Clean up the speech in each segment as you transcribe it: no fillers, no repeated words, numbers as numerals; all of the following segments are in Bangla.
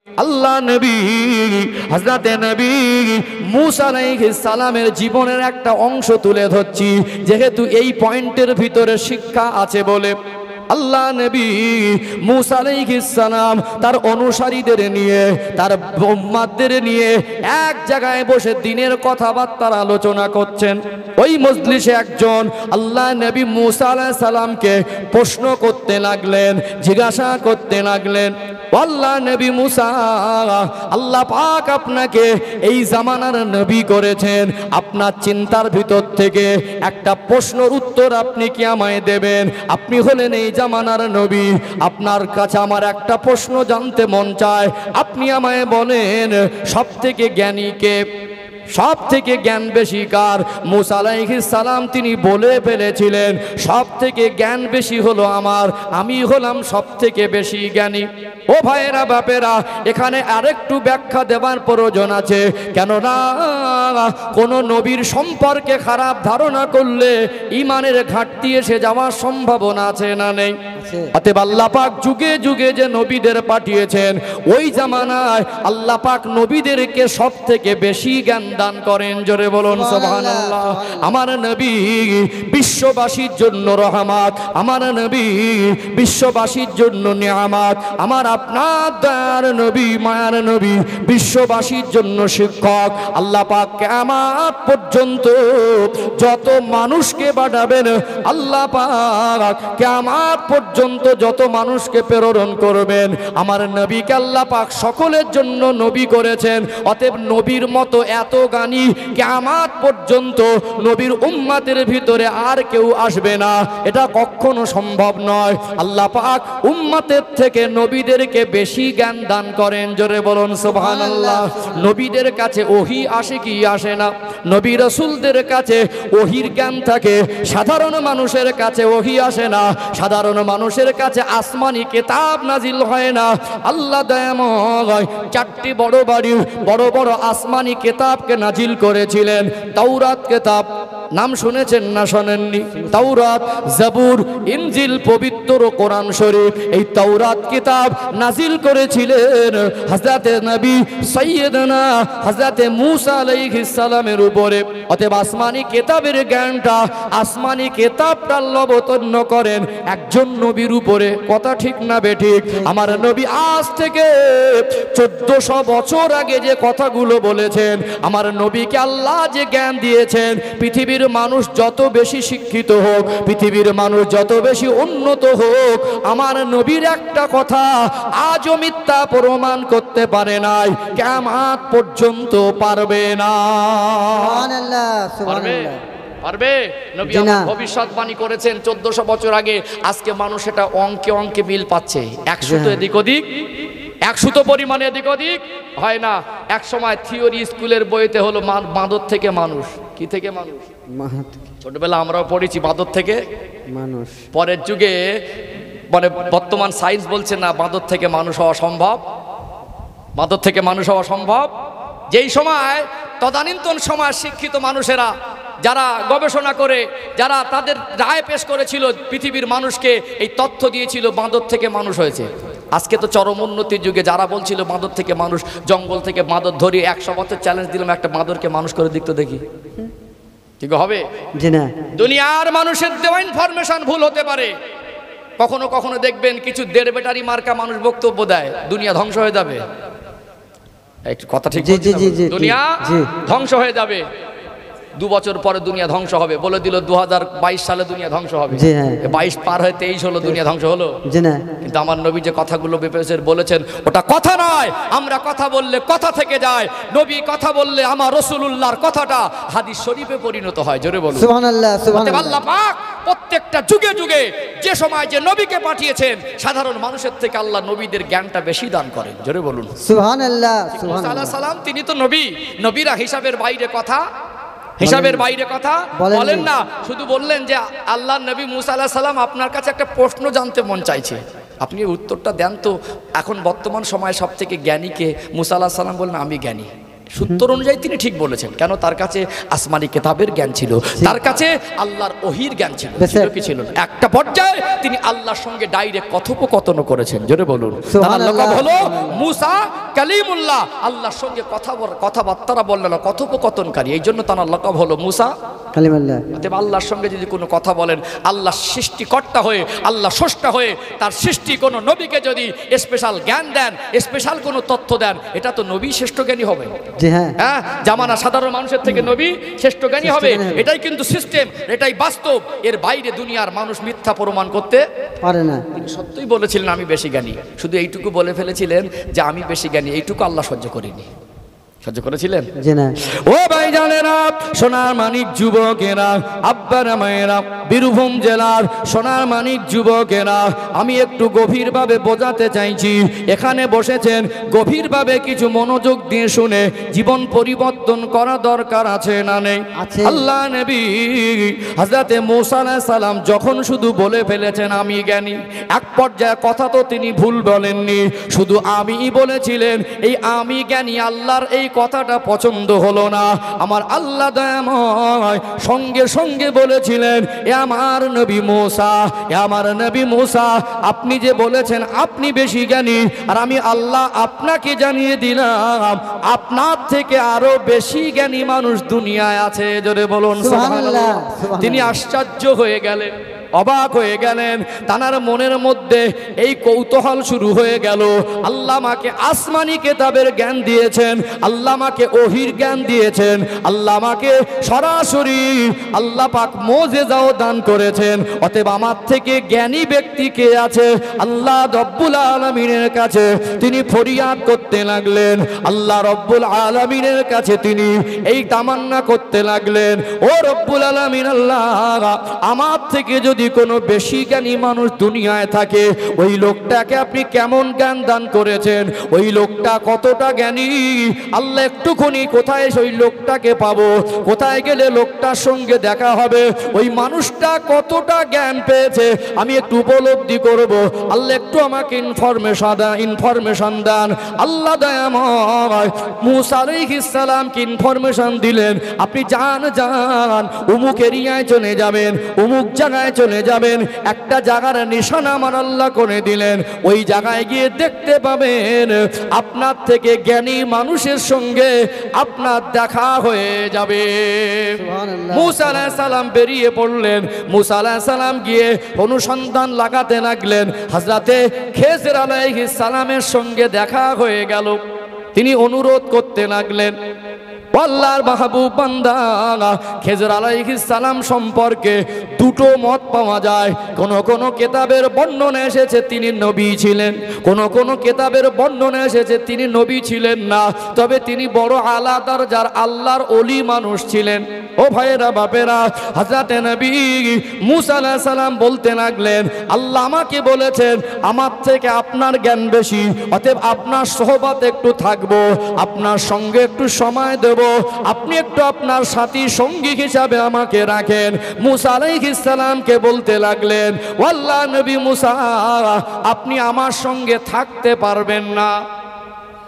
আল্লাহ নবী হযরতে নবী মুসা আলাইহিস সালামের জীবনের একটা অংশ তুলে ধরছি, যেহেতু এই পয়েন্টের ভিতরে শিক্ষা আছে বলে। আল্লাহ নবী মুসা আলাইহিস সালাম তার অনুসারীদের নিয়ে, তার উম্মতদের নিয়ে এক জায়গায় বসে দিনের কথাবার্তার আলোচনা করছেন। ওই মজলিসে একজন আল্লাহ নবী মুসা আলাইহিস সালামকে প্রশ্ন করতে লাগলেন, জিজ্ঞাসা করতে লাগলেন, আল্লাহ নবী মুসা, আল্লাহ পাক আপনাকে এই জামানার নবী করেছেন, আপনার চিন্তার ভিতর থেকে একটা প্রশ্নের উত্তর আপনি কি আমায় দেবেন? আপনি হলেন এই জামানার নবী, আপনার কাছে আমার একটা প্রশ্ন জানতে মন চায়, আপনি আমায় বলেন সব থেকে জ্ঞানী কে, সব থেকে জ্ঞান বেশি কার? মুসা আলাইহিস সালাম তিনি বলে ফেলেছিলেন, সব থেকে জ্ঞান বেশি হলো আমার, আমি হলাম সব থেকে বেশি জ্ঞানী। ও ভাইয়েরা বাপেরা, এখানে আরেকটু ব্যাখ্যা দেওয়ার প্রয়োজন আছে, কেননা কোন নবীর সম্পর্কে খারাপ ধারণা করলে ইমানের ঘাটতি এসে যাওয়ার সম্ভাবনা আছে না নেই? অতএব আল্লাহ পাক যুগে যুগে যে নবীদের পাঠিয়েছেন, ওই জামানায় আল্লাহ পাক নবীদেরকে সব থেকে বেশি জ্ঞান দান করেন। জোরে বলুন সুবহানাল্লাহ। আমার নবী বিশ্ববাসীর জন্য রহমত, আমার নবী বিশ্ববাসীর জন্য নিয়ামত, আমার আপনার দয়ার নবী, মায়ার নবী বিশ্ববাসীর জন্য শিক্ষক। আল্লাহ পাক কিয়ামত পর্যন্ত যত মানুষকে পাঠাবেন, আল্লাহ পাক কিয়ামত পর্যন্ত যত মানুষকে প্রেরণ করবেন, আমার নবীকে আল্লাহ পাক সকলের জন্য নবী করেছেন। অতএব নবীর মতো এত জ্ঞানী কিয়ামত পর্যন্ত নবীর উম্মতের ভিতরে আর কেউ আসবে না, এটা কখনো সম্ভব নয়। আল্লাহ পাক উম্মতের থেকে নবীদেরকে বেশি জ্ঞান দান করেন। জোরে বলুন সুবহানাল্লাহ। নবীদের কাছে ওহী আসে কি আসে না? নবী রাসূলদের কাছে ওহীর জ্ঞান থাকে, সাধারণ মানুষের কাছে ওহী আসে না, সাধারণ মানুষের কাছে আসমানি কিতাব নাজিল হয় না। আল্লাহ দয়াময় চারটি বড় বড় আসমানি কিতাবকে নাজিল করেছিলেন। তাওরাত কিতাব, নাম শুনেছেন না শোনেননি? তাওরাত, জাবুর, ইনজিল, পবিত্র কোরআন শরীফ, এই তাওরাত কিতাব নাজিল করেছিলেন হযরতে নবী সাইয়্যিদনা হযরতে মুসা আলাইহিস সালামের উপরে। অতএব আসমানি কিতাবের জ্ঞানটা, আসমানি কিতাবটা অবতীর্ণ করেন একজন নবীর উপরে। কথা ঠিক না বেঠিক? আমার নবী আজ থেকে 1400 বছর আগে যে কথাগুলো বলেছেন, আমার নবীকে আল্লাহ যে জ্ঞান দিয়েছেন, পৃথিবীর মানুষ যত বেশি শিক্ষিত হোক, পৃথিবীর মানুষ যত বেশি উন্নত হোক, আমার নবীর একটা কথা আজও মিথ্যা প্রমাণ করতে পারে নাই, কিয়ামত পর্যন্ত পারবে না। সুবহানাল্লাহ, সুবহানাল্লাহ। পারবে? নবী আমার ভবিষ্যৎবাণী করেছেন 1400 বছর আগে। আজকে মানুষ এটা অঙ্কে অঙ্কে মিল পাচ্ছে, 100 তো এদিক ওদিক, 100 তো পরিমাণে এদিক ওদিক হয় না। এক সময় থিওরি স্কুলের বইতে হলো বাঁদর থেকে মানুষ। কি থেকে মানুষ? ছোটবেলা আমরাও পড়েছি বাঁদর থেকে মানুষ। পরের যুগে মানে বর্তমান সায়েন্স বলছে না, বাঁদর থেকে মানুষ হওয়া সম্ভব, বাঁদর থেকে মানুষ হওয়া সম্ভব। যেই সময় তদানীন্তন সময় শিক্ষিত মানুষেরা যারা গবেষণা করে, যারা তাদের রায় পেশ করেছিল, পৃথিবীর মানুষকে এই তথ্য দিয়েছিল বাঁদর থেকে মানুষ হয়েছে। আজকে তো চরম উন্নতির যুগে যারা বলছিল বাঁদর থেকে মানুষ, জঙ্গল থেকে বাঁদর ধরি 100 বছর চ্যালেঞ্জ দিলাম, একটা বাঁদরকে মানুষ করে দেখতে দেখি, ঠিক হবে? জি না। দুনিয়ার মানুষের দেওয়া ইনফরমেশন ভুল হতে পারে। কখনো কখনো দেখবেন কিছু দেড় ব্যাটারি মার্কা মানুষ বক্তব্য দেয়, দুনিয়া ধ্বংস হয়ে যাবে। একটু কথা ঠিক, দুনিয়া ধ্বংস হয়ে যাবে, 2 বছর পরে দুনিয়া ধ্বংস হবে বলে দিল। 2022 সালে দুনিয়া ধ্বংস হবে, 22 পার হয়ে 23 হলো, দুনিয়া ধ্বংস হলো। কিন্তু আমার নবী যে কথাগুলো বলেছেন, ওটা কথা নয়। আমরা কথা বললে কথা থেকে যায়, নবী কথা বললে আমার রাসূলুল্লাহর কথাটা হাদিস শরীফে পরিণত হয়। জোরে বলুন সুবহানাল্লাহ, সুবহানাল্লাহ। আল্লাহ পাক প্রত্যেকটা যুগে যুগে যে সময় যে নবীকে পাঠিয়েছেন, সাধারণ মানুষের থেকে আল্লাহ নবীদের জ্ঞানটা বেশি দান করেন। জোরে বলুন সুবহানাল্লাহ, সুবহানাল্লাহ। সালাম তিনি তো নবী, নবীরা হিসাবের বাইরে কথা, হিসাবের বাইরে কথা বলেন না। শুধু বললেন যে আল্লাহ নবী মুসা আলাইহিস সালাম আপনার কাছে একটা প্রশ্ন জানতে মন চাইছে, আপনি উত্তরটা দেন তো। এখন বর্তমান সময়ে সব থেকে জ্ঞানীকে? মুসা আলাইহিস সালাম বললেন আমি জ্ঞানী। সূত্র অনুযায়ী তিনি ঠিক বলেছেন, কেন তার কাছে আসমানি কিতাবের জ্ঞান ছিল, তার কাছে আল্লাহর ওহির জ্ঞান ছিল, ছিল কি ছিল না? একটা পর্যায়ে তিনি আল্লাহর সঙ্গে ডাইরেক্ট কথোপকথন করেছেন, জোরে বলুন। তার লকব হলো মুসা কালিমুল্লাহ, আল্লাহর সঙ্গে কথাবার্তা বললেন, কথোপকথনকারী, এই জন্য তার লকব হলো মুসা কালিমুল্লাহ। অতএব আল্লাহর সঙ্গে যদি কোনো কথা বলেন, আল্লাহ সৃষ্টিকর্তা হয়ে, আল্লাহ স্রষ্টা হয়ে তার সৃষ্টি কোনো নবীকে যদি স্পেশাল জ্ঞান দেন, স্পেশাল কোনো তথ্য দেন, এটা তো নবী শ্রেষ্ঠ জ্ঞানী হবে। হ্যাঁ, জামানা সাধারণ মানুষের থেকে নবী শ্রেষ্ঠ জ্ঞানী হবে, এটাই কিন্তু সিস্টেম, এটাই বাস্তব। এর বাইরে দুনিয়ার মানুষ মিথ্যা প্রমাণ করতে পারে না। তিনি সত্যই বলেছিলেন আমি বেশি জ্ঞানী, শুধু এইটুকু বলে ফেলেছিলেন যে আমি বেশি জ্ঞানী, এইটুকু আল্লাহ সহ্য করিনি। সহ্য করেছিলেন? ও ভাই জানেরা, সোনার মানিক যুবকেরা, আব্বারা মায়েরা, বীরভূম জেলার সোনার মানিক যুবকেরা, আমি একটু গভীরভাবে বোঝাতে চাইছি, এখানে বসেছেন গভীরভাবে কিছু মনোযোগ দিয়ে শুনে জীবন পরিবর্তন করা দরকার আছে না নেই? আল্লাহ নবী হযরতে মূসা আলাইহিস সালাম যখন শুধু বলে ফেলেছেন আমি জ্ঞানী, এক পর্যায়ে কথা তো তিনি ভুল বলেননি, শুধু আমি বলেছিলেন। এই আমি জ্ঞানী আল্লাহর এই কথাটা পছন্দ হলো না। আমার আল্লাহ দয়াময় সঙ্গে সঙ্গে বলেছিলেন, এ আমার নবী মূসা, এ আমার নবী মূসা, আপনি যে বলেছেন আপনি বেশি জ্ঞানী, আর আমি আল্লাহ আপনাকে জানিয়ে দিলাম আপনার থেকে আরো বেশি জ্ঞানী মানুষ দুনিয়ায় আছে। জোরে বলুন সুবহানাল্লাহ। তিনি আশ্চর্য হয়ে গেলেন, অবাক হয়ে গেলেন, তানার মনের মধ্যে এই কৌতূহল শুরু হয়ে গেল। আল্লাহ আমাকে আসমানি কিতাবের জ্ঞান দিয়েছেন, আল্লাহ আমাকে ওহির জ্ঞান দিয়েছেন, আল্লাহ আমাকে সরাসরি আল্লাহ পাক মুজিজাও দান করেছেন। অতএব আমার থেকে জ্ঞানী ব্যক্তি কে আছে? আল্লাহ রব্বুল আলামিনের কাছে তিনি ফরিয়াদ করতে লাগলেন, আল্লাহ রব্বুল আলামিনের কাছে তিনি এই তামান্না করতে লাগলেন, ও রব্বুল আলামিন আল্লাহ, আমার থেকে যদি কোনো বেশি জ্ঞানী মানুষ দুনিয়ায় থাকে, ওই লোকটাকে আপনি কেমন জ্ঞান দান করেছেন, ওই লোকটা কতটা জ্ঞানী, আল্লাহ একটুখানি কোথায় ওই লোকটাকে পাবো, কোথায় গেলে লোকটার সঙ্গে দেখা হবে, ওই মানুষটা কতটা জ্ঞান পেয়েছে আমি একটু উপলব্ধি করব, আল্লাহ একটু আমাকে ইনফরমেশন দান। আল্লাহ দয়াময় মূসা আলাইহিস সালামকে ইনফরমেশন দিলেন, আপনি যান অমুক এরিয়ায় চলে যাবেন, অমুক জায়গায় চলে যাবেন, একটা জায়গার নিশানা আমার আল্লাহ করে দিলেন, ওই জায়গায় গিয়ে দেখতে পাবেন আপনার থেকে জ্ঞানী মানুষের সঙ্গে আপনার দেখা হয়ে যাবে। মূসা আলাইহিস সালাম বেরিয়ে পড়লেন, মূসা আলাইহিস সালাম গিয়ে অনুসন্ধান লাগাতে লাগলেন, হযরতে খেজর আলাইহিস সালামের সঙ্গে দেখা হয়ে গেল। তিনি অনুরোধ করতে লাগলেন, আল্লাহর মাহবুব বান্দা, খেজর আলাইহিস সালাম সম্পর্কে দুটো মত পাওয়া যায়। কোন কিতাবের বর্ণনা এসেছে তিনি নবী ছিলেন, কোন কিতাবের বর্ণনা এসেছে তিনি নবী ছিলেন না, তবে তিনি বড় আলা দরজার আল্লাহর ওলি মানুষ ছিলেন। ও ভাইয়েরা বাপেরা, হযরতে নবী মূসা আলাইহিস সালাম বলতে লাগলেন, আল্লাহ আমাকে বলেছেন আমার থেকে আপনার জ্ঞান বেশি, অতএব আপনার সোহবতে একটু থাকবো, আপনার সঙ্গে একটু সময় দেব, আপনি একটু আপনার সাথী সঙ্গী হিসাবে আমাকে রাখেন। মূসা আলাইহিস সালামকে বলতে লাগলেন, ও আল্লাহ নবী মূসা, আপনি আমার সঙ্গে থাকতে পারবেন না।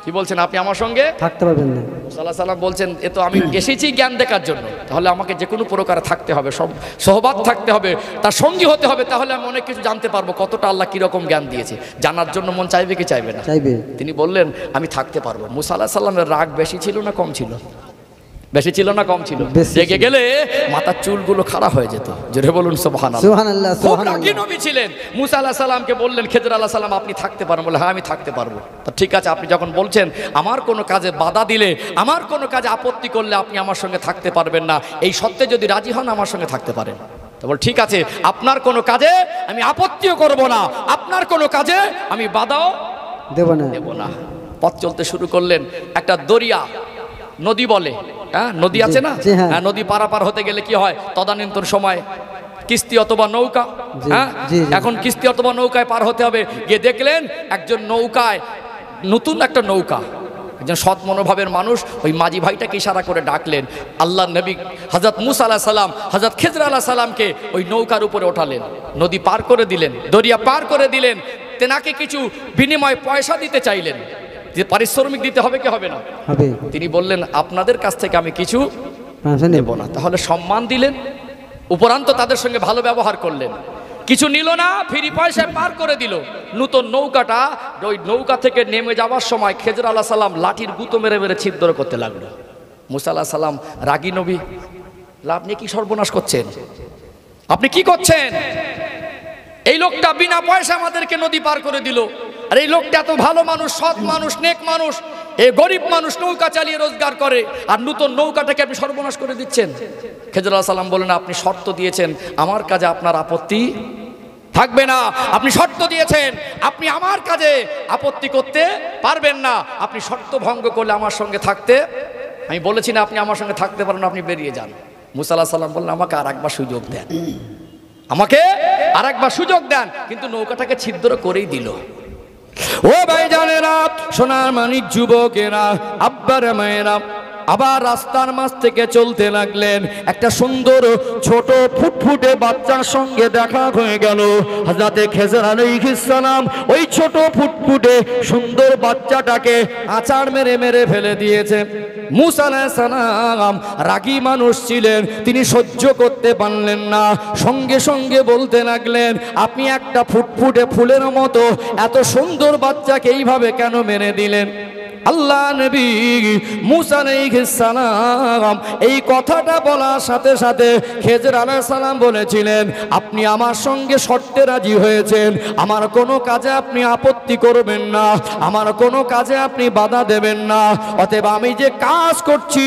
কি বলছেন? আপনি আমার সঙ্গে থাকতে পারবেন না? মূসা আলাইহিস সালাম বলছেন, এ তো আমি এসেছি জ্ঞান দেখার জন্য, তাহলে আমাকে যে কোনো প্রকারে থাকতে হবে, সব সোহবত থাকতে হবে, তার সঙ্গী হতে হবে, তাহলে আমি অনেক কিছু জানতে পারবো, কতটা আল্লাহ কিরকম জ্ঞান দিয়েছে, জানার জন্য মন চাইবে কি চাইবে না? চাইবে। তিনি বললেন আমি থাকতে পারবো। মূসা আলাইহিস সালামের রাগ বেশি ছিল না কম ছিল? বেশি ছিল না কম ছিল? রেগে গেলে মাথার চুলগুলো খাড়া হয়ে যেত। জোরে বলুন সুবহানাল্লাহ। সুবহানাল্লাহ, সুবহানাল্লাহ। কি নবী ছিলেন? মূসা আলাইহিস সালামকে বললেন, খেজর আলাইহিস সালাম আপনি থাকতে পারবেন? বলে হ্যাঁ আমি থাকতে পারবো। তো ঠিক আছে, আপনি যখন বলছেন আমার কোনো কাজে বাধা দিলে, আমার কোনো কাজে আপত্তি করলে আপনি আমার সঙ্গে থাকতে পারবেন না, এই সত্যে যদি রাজি হন আমার সঙ্গে থাকতে পারেন। তো বল ঠিক আছে, আপনার কোনো কাজে আমি আপত্তিও করব না, আপনার কোনো কাজে আমি বাধাও দেব না। পথ চলতে শুরু করলেন। একটা দরিয়া, নদী বলে, হ্যাঁ নদী আছে না, হ্যাঁ নদী পারাপার হতে গেলে কি হয়, তদানীন্তন সময় কিস্তি অথবা নৌকা, হ্যাঁ এখন কিস্তি অথবা নৌকায় পার হতে হবে। গিয়ে দেখলেন একজন নৌকায়, নতুন একটা নৌকা, একজন সৎ মনোভাবের মানুষ ওই মাঝি ভাইটাকে ইশারা করে ডাকলেন। আল্লাহ নবী হযরত মূসা আলাইহিস সালাম হযরত খেজর আলাইহিস সালামকে ওই নৌকার উপরে ওঠালেন, নদী পার করে দিলেন, দরিয়া পার করে দিলেন, তেনাকে কিছু বিনিময় পয়সা দিতে চাইলেন। যে পারিশ্রমিক দিতে হবে কি হবে না? হবে। তিনি বললেন আপনাদের কাছ থেকে আমি কিছু পারমিশন নেব না। তাহলে সম্মান দিলেন, উপরান্ত তাদের সঙ্গে ভালো ব্যবহার করলেন, কিছু নিল না, ফ্রি পয়সায় পার করে দিল। নূতন নৌকাটা, ওই নৌকা থেকে নেমে যাওয়ার সময় খেজর আলাইহিস সালাম লাঠির গুঁতো মেরে মেরে ছিদ্র করতে লাগলো। মুসা আলাইহিস সালাম রাগী নবী, আপনি কি সর্বনাশ করছেন? আপনি কি করছেন? এই লোকটা বিনা পয়সা আমাদেরকে নদী পার করে দিল, আর এই লোকটা এত ভালো মানুষ, সৎ মানুষ, নেক মানুষ, এই গরিব মানুষ নৌকা চালিয়ে রোজগার করে, আর নূতন নৌকাটাকে আপনি সর্বনাশ করে দিচ্ছেন। খেজর আলাইহিস সালাম বলেন আপনি শর্ত দিয়েছেন, আমার কাজে আপনার আপত্তি থাকবে না। আপনি শর্ত দিয়েছেন, আপনি আমার কাজে আপত্তি করতে পারবেন না। আপনি শর্ত ভঙ্গ করলে আমার সঙ্গে থাকতে, আমি বলেছি না আপনি আমার সঙ্গে থাকতে পারেন, আপনি বেরিয়ে যান। মুসা আলাইহিস সালাম বললেন আমাকে আর একবার সুযোগ দেন, আমাকে আর একবার সুযোগ দেন। কিন্তু নৌকাটাকে ছিদ্র করেই দিল। ও ভাই জানেরা, সোনার মানিক যুবকেরা, আব্বার মায়েরা, আবার রাস্তার মাঝ থেকে চলতে লাগলেন। একটা সুন্দর ছোট ফুটফুটে বাচ্চার সঙ্গে দেখা হয়ে গেল। হযরতে খেজর আলাইহিস সালাম ওই ছোট ফুটফুটে সুন্দর বাচ্চাটাকে আছাড় মেরে মেরে ফেলে দিয়েছে। মুসা আলাইহিস সালাম রাগী মানুষ ছিলেন, তিনি সহ্য করতে পারলেন না, সঙ্গে সঙ্গে বলতে লাগলেন আপনি একটা ফুটফুটে ফুলের মতো এত সুন্দর বাচ্চাকে এইভাবে কেন মেরে দিলেন? আল্লাহ নবী মুসা আলাইহিস সালাম এই কথাটা বলার সাথে সাথে খেজর আলাইহিস সালাম বলেছিলেন আপনি আমার সঙ্গে শর্তে রাজি হয়েছেন, আমার কোনো কাজে আপনি আপত্তি করবেন না, আমার কোনো কাজে আপনি বাধা দেবেন না। অতএব আমি যে কাজ করছি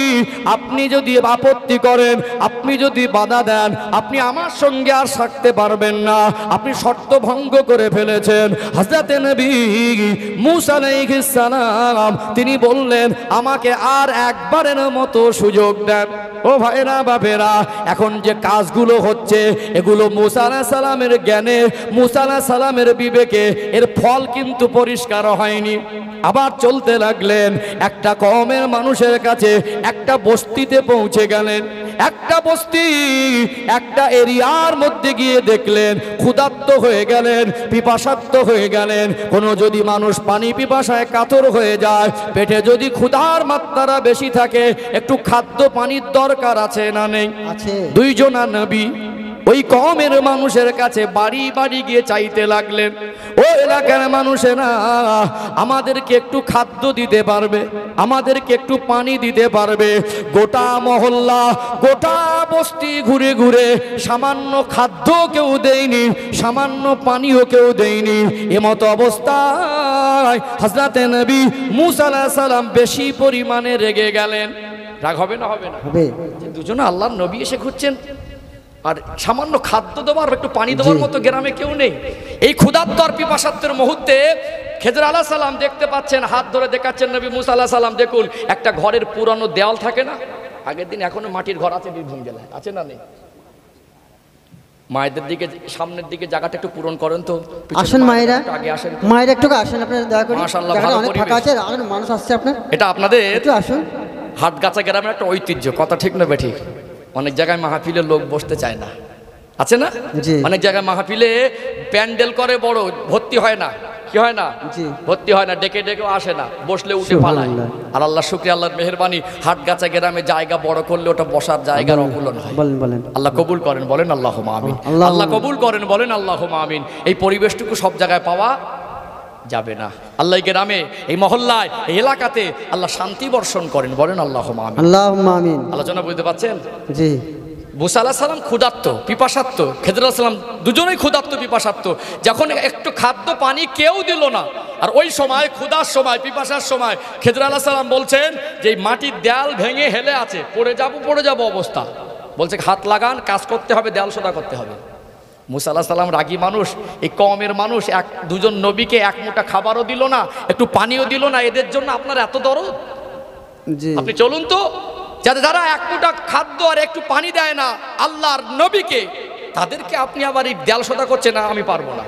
আপনি যদি আপত্তি করেন, আপনি যদি বাধা দেন, আপনি আমার সঙ্গে আর থাকতে পারবেন না, আপনি শর্ত ভঙ্গ করে ফেলেছেন। হযরত নবী মুসা আলাইহিস সালাম তিনি বললেন আমাকে আর একবারের মতো সুযোগ দেন। ও ভাইরা বাপেরা, এখন যে কাজগুলো হচ্ছে এগুলো মুসা আলাইহিস সালামের জ্ঞানে, মুসা আলাইহিস সালামের বিবেকে এর ফল কিন্তু পরিষ্কার হয়নি। আবার চলতে লাগলেন, একটা কওমের মানুষের কাছে একটা বস্তিতে পৌঁছে গেলেন। একটা বস্তি, একটা এরিয়ার মধ্যে গিয়ে দেখলেন ক্ষুধার্ত হয়ে গেলেন, পিপাসার্ত হয়ে গেলেন। কোনো যদি মানুষ পানি পিপাসায় কাতর হয়ে যায়, পেটে যদি ক্ষুধার মাত্রা বেশি থাকে, একটু খাদ্য পানির দরকার আছে না নেই? আছে। দুইজনা নবী ওই কওমের মানুষের কাছে বাড়ি বাড়ি গিয়ে চাইতে লাগলেন, ও এলাকার মানুষেরা আমাদেরকে একটু খাদ্য দিতে পারবে, আমাদেরকে একটু পানি দিতে পারবে? গোটা মহল্লা, গোটা বস্তি ঘুরে ঘুরে সামান্য খাদ্য কেউ দেয়নি, সামান্য পানিও কেউ দেয়নি। এমতো অবস্থায় হযরতে নবী মুসা আলাইহিস সালাম বেশি পরিমাণে রেগে গেলেন। রাগ হবে না? হবে না? হবে। যে দুজনে আল্লাহর নবী এসে ঘুরছেন, আর সামান্য খাদ্য দেওয়ার, একটু পানি দেওয়ার মতো গ্রামে কেউ নেই। এই ক্ষুধার্ত আর পিপাসার্তের মুহূর্তে খেজর আলাইহিস সালাম দেখতে পাচ্ছেন, হাত ধরে দেখাচ্ছেন নবী মুসা আলাইহিস সালাম, দেখুন একটা ঘরের পুরানো দেওয়াল থাকে না, আগের দিন এখনো মাটির ঘর আছে বীরভূম জেলায়, আছে না নেই? মায়েদের দিকে সামনের দিকে জায়গাটা একটু পূরণ করেন তো। আসেন মায়েরা, আগে আসেন, মায়েরা একটু আসেন, আপনারা দয়া করে। মাশাআল্লাহ, জায়গাটা ভালো অনেক ফাঁকা পরিবেশ। আছে, অনেক মানুষ আসছে আপনার। এটা আপনাদের একটু আসুন। হাটগাছা গ্রামের একটা ঐতিহ্য, কথা ঠিক না বেঠিক? অনেক জায়গায় মাহফিলে লোক বসতে চায় না, আছে না? জি। অনেক জায়গায় মাহফিলে প্যান্ডেল করে বড়, ভর্তি হয় না, কি হয় না? জি। ভর্তি হয় না, ডেকে ডেকেও আসে না, বসলে উঠে পালায়। আর আল্লাহ শুকরিয়া, আল্লাহর মেহেরবানি, হাটগাছা গ্রামে জায়গা বড় করলে ওটা বসার জায়গার অকুলন হয়। বলেন বলেন। আল্লাহ কবুল করেন, বলেন আল্লাহুম্মা আমিন। আল্লাহুম্মা আল্লাহ কবুল করেন, বলেন আল্লাহুম্মা আমিন। এই পরিবেশটুকু সব জায়গায় পাওয়া যাবে না। আল্লাহ এই গ্রামে, এই মহল্লায়, এই এলাকাতে আল্লাহ শান্তি বর্ষণ করেন, বলেন আল্লাহুম্মা আমিন। আল্লাহুম্মা আমিন। আলোচনা বুঝতে পারছেন? জি। মুসা আলাইহিস সালাম ক্ষুধার্ত, পিপাসার্ত, খেজর আলাইহিস সালাম দুজনেই ক্ষুধার্ত, পিপাসার্ত। যখন একটু খাদ্য পানি কেউ দিল না, আর ওই সময় ক্ষুধার সময়, পিপাসার সময় খেজর আলাইহিস সালাম বলছেন যে এই মাটির দেয়াল ভেঙে হেলে আছে, পড়ে যাব অবস্থা। বলছে হাত লাগান, কাজ করতে হবে, দেয়াল সোজা করতে হবে। মুসা আলাইহিস সালাম রাগী মানুষ, এই কওমের মানুষ, দুজন নবীকে এক মুঠা খাবারও দিল না, একটু পানিও দিল না। এদের জন্য আপনার এত দরদ? জি। আপনি চলুন তো, যারা এক মুঠা খাদ্য আর একটু পানি দেয় না আল্লাহর নবীকে, তাদেরকে আপনি আবার এই দেয়াল সোজা করছেন না, আমি পারবো না।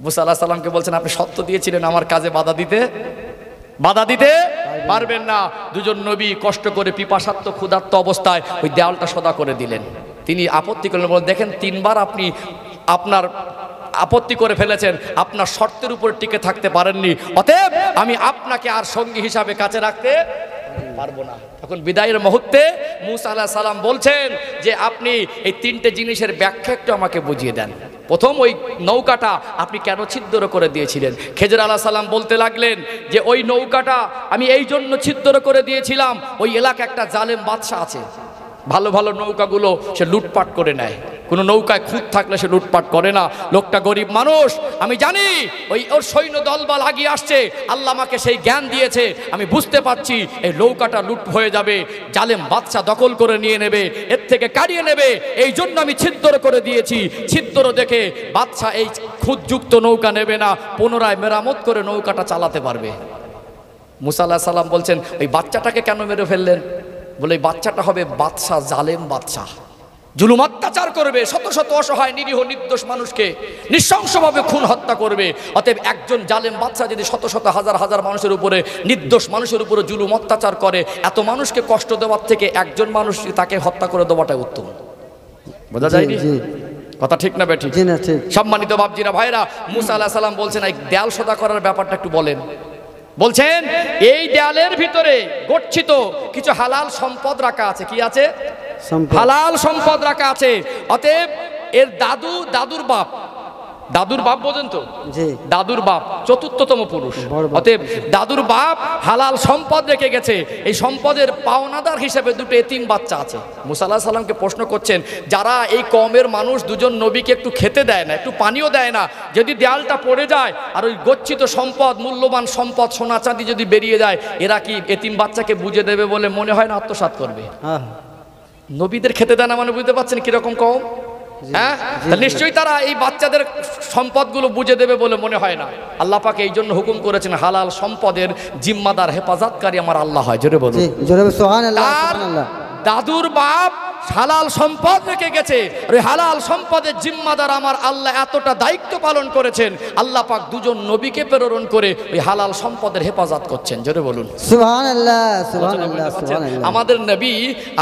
মুসা আলাইহিস সালামকে বলছেন আপনি সত্য দিয়েছিলেন আমার কাজে বাধা দিতে পারবেন না। দুজন নবী কষ্ট করে পিপাসার্ত, ক্ষুধার্ত অবস্থায় ওই দেওয়ালটা সোজা করে দিলেন। তিনি আপত্তি করলেন, বলেন দেখেন 3 বার আপনি আপনার আপত্তি করে ফেলেছেন, আপনার শর্তের উপর টিকে থাকতে পারেননি, অতএব আমি আপনাকে আর সঙ্গী হিসাবে কাছে রাখতে পারবো না। তখন বিদায়ের মুহূর্তে মূসা আলাইহিস সালাম বলছেন যে আপনি এই তিনটে জিনিসের ব্যাখ্যা একটু আমাকে বুঝিয়ে দেন। প্রথম, ওই নৌকাটা আপনি কেন ছিদ্র করে দিয়েছিলেন? খেজর আলাইহিস সালাম বলতে লাগলেন যে ওই নৌকাটা আমি এই জন্য ছিদ্র করে দিয়েছিলাম, ওই এলাকায় একটা জালেম বাদশা আছে, ভালো ভালো নৌকাগুলো সে লুটপাট করে নেয়, কোনো নৌকায় খুঁত থাকলে সে লুটপাট করে না। লোকটা গরিব মানুষ, আমি জানি ওর সৈন্য দলবল আগিয়ে আসছে, আল্লাহ আমাকে সেই জ্ঞান দিয়েছে, আমি বুঝতে পারছি এই নৌকাটা লুট হয়ে যাবে, জালেম বাদশা দখল করে নিয়ে নেবে, এর থেকে কাড়িয়ে নেবে, এই জন্য আমি ছিদ্র করে দিয়েছি। ছিদ্র দেখে বাদশা এই খুঁতযুক্ত নৌকা নেবে না, পুনরায় মেরামত করে নৌকাটা চালাতে পারবে। মূসা আলাইহিস সালাম বলছেন ওই বাচ্চাটাকে কেন মেরে ফেললেন? বলে এই বাচ্চাটা হবে বাদশা, জালেম বাদশা, জুলুম অত্যাচার করবে, শত শত অসহায় নিরীহ নির্দোষ মানুষকে নৃশংসভাবে খুন হত্যা করবে। অতএব একজন জালেম বাদশা যদি শত শত হাজার হাজার মানুষের উপরে, নির্দোষ মানুষের উপরে জুলুম অত্যাচার করে, এত মানুষকে কষ্ট দেওয়ার থেকে একজন মানুষ তাকে হত্যা করে দেওয়াটাই উত্তম। বোঝা যায়নি কথা? ঠিক না বেঠিক? সম্মানিত বাপজিরা ভাইরা, মূসা আলাইহিস সালাম বলছেন এই দেয়াল সোজা করার ব্যাপারটা একটু বলেন। বলছেন এই দেয়ালের ভিতরে গচ্ছিত কিছু হালাল সম্পদ রাখা আছে। কি আছে? হালাল সম্পদ রাখা আছে। অতএব এর দাদুর বাপ বোঝেন তো? দাদুর বাপ চতুর্থতম পুরুষ, অতএব দাদুর বাপ হালাল সম্পদ রেখে গেছে। এই সম্পদের পাওনাদার হিসেবে দুটো এতিম বাচ্চা আছে। মূসা আলাইহিস সালামকে প্রশ্ন করছেন, যারা এই কওমের মানুষ দুজন নবীকে একটু খেতে দেয় না, একটু পানিও দেয় না, যদি দেয়ালটা পড়ে যায় আর ওই গচ্ছিত সম্পদ, মূল্যবান সম্পদ, সোনা চাঁদি যদি বেরিয়ে যায়, এরা কি এতিম বাচ্চাকে বুঝে দেবে বলে মনে হয় না আত্মসাৎ করবে? নবীদের খেতে দেয় না মানে বুঝতে পারছেন কিরকম কওম? হ্যাঁ, নিশ্চয়ই তারা এই বাচ্চাদের সম্পদগুলো বুঝে দেবে বলে মনে হয় না। আল্লাহ পাক এই জন্য হুকুম করেছেন হালাল সম্পদের জিম্মাদার, হেফাজতকারী আমার আল্লাহ হয়। জোরে বলুন সুবহানাল্লাহ। দাদুর বাপ হালাল সম্পদ রেখে গেছে, ওই হালাল সম্পদের জিম্মাদার আমার আল্লাহ এতটা দায়িত্ব পালন করেছেন, আল্লাহ পাক দুজন নবীকে প্রেরণ করে ওই হালাল সম্পদের হেফাজত করছেন। জোরে বলুন সুবহানাল্লাহ, সুবহানাল্লাহ, সুবহানাল্লাহ। আমাদের নবী,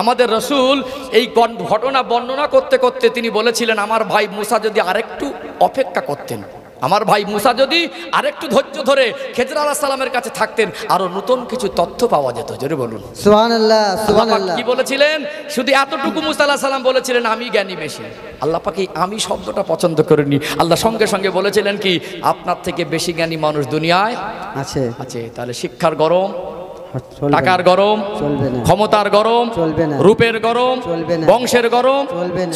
আমাদের রাসূল এই ঘটনা বর্ণনা করতে করতে তিনি বলেছিলেন, আমার ভাই মূসা যদি আরেকটু অপেক্ষা করতেন, আমার ভাই মূসা যদি আরেকটু ধৈর্য ধরে খেজর আলাইহিস সালামের কাছে থাকতেন, আরো নতুন কিছু তথ্য পাওয়া যেত। জোরে বলুন সুবহানাল্লাহ, সুবহানাল্লাহ। কি বলেছিলেন? শুধু এতটুকু মূসা আলাইহিস সালাম বলেছিলেন আমি জ্ঞানী বেশি। আল্লাহ পাক এই আমি শব্দটা পছন্দ করেননি। আল্লাহ সঙ্গে সঙ্গে বলেছিলেন কি, আপনার থেকে বেশি জ্ঞানী মানুষ দুনিয়ায় আছে। তাহলে শিক্ষার গরম, টাকার গরম, ক্ষমতার গরম, রূপের গরম, বংশের গরম,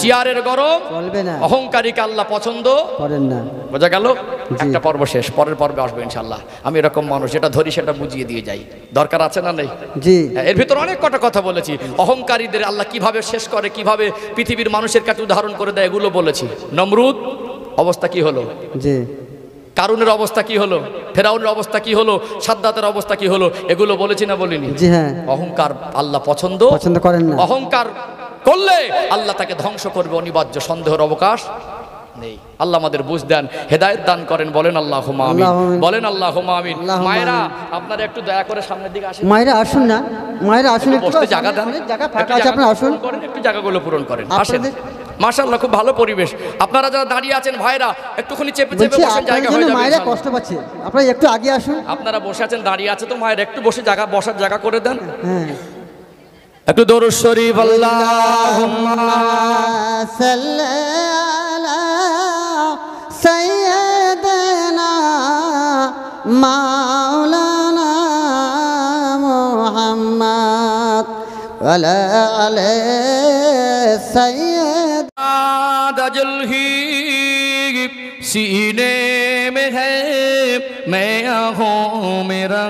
চেয়ারের গরম, অহংকারীকে আল্লাহ পছন্দ করেন না। বোঝা গেল? একটা পর্ব শেষ, পরের পর্বে আসবে ইনশাআল্লাহ। আমি এরকম মানুষ, যেটা ধরি সেটা বুঝিয়ে দিয়ে যাই, দরকার আছে না নেই? জি। এর ভিতর অনেক কটা কথা বলেছি। অহংকারীদের আল্লাহ কিভাবে শেষ করে, কিভাবে পৃথিবীর মানুষের কাছে উদাহরণ করে দেয়, এগুলো বলেছি। নমরুদ অবস্থা কি হলো? জি। কারুনের অবস্থা কি হলো? ফেরাউনের অবস্থা কি হলো? সাদ্দাতের অবস্থা কি হলো? এগুলো বলেছি না বলিনি? জি হ্যাঁ। অহংকার আল্লাহ পছন্দ করেন না। অহংকার করলে আল্লাহ তাকে ধ্বংস করবে, অনিবার্য, সন্দেহের অবকাশ নেই। আল্লাহ আমাদের বুঝ দেন, হেদায়েত দান করেন। বলেন আল্লাহুম্মা আমিন, বলেন আল্লাহুম্মা আমিন। মায়েরা আপনারা একটু দয়া করে সামনের দিকে আসুন। মায়েরা আসুন না, মায়েরা আসুন, একটু জায়গা দেন, জায়গা ফাঁকা আছে, আপনারা আসুন, একটু জায়গাগুলো পূরণ করেন। আসেন, মাশাআল্লাহ খুব ভালো পরিবেশ। আপনারা যারা দাঁড়িয়ে আছেন ভাইরা একটুখানি চেপে চেপে বসেন, জায়গা হয়ে যাবে। মায়েরা কষ্ট পাচ্ছে, আপনারা একটু আগে আসুন। আপনারা বসে আছেন, দাঁড়িয়ে আছে তো মায়েরা একটু বসে জায়গা, বসার জায়গা করে দেন। হ্যাঁ, একটু দরুদ শরীফ। আল্লাহুম্মা সাল্লি আলা সাইয়্যিদিনা মাওলানা মুহাম্মদ ওয়া আলা আলি সাইয়্যিদ दजल ही सीने में है, मैं हूँ मेरा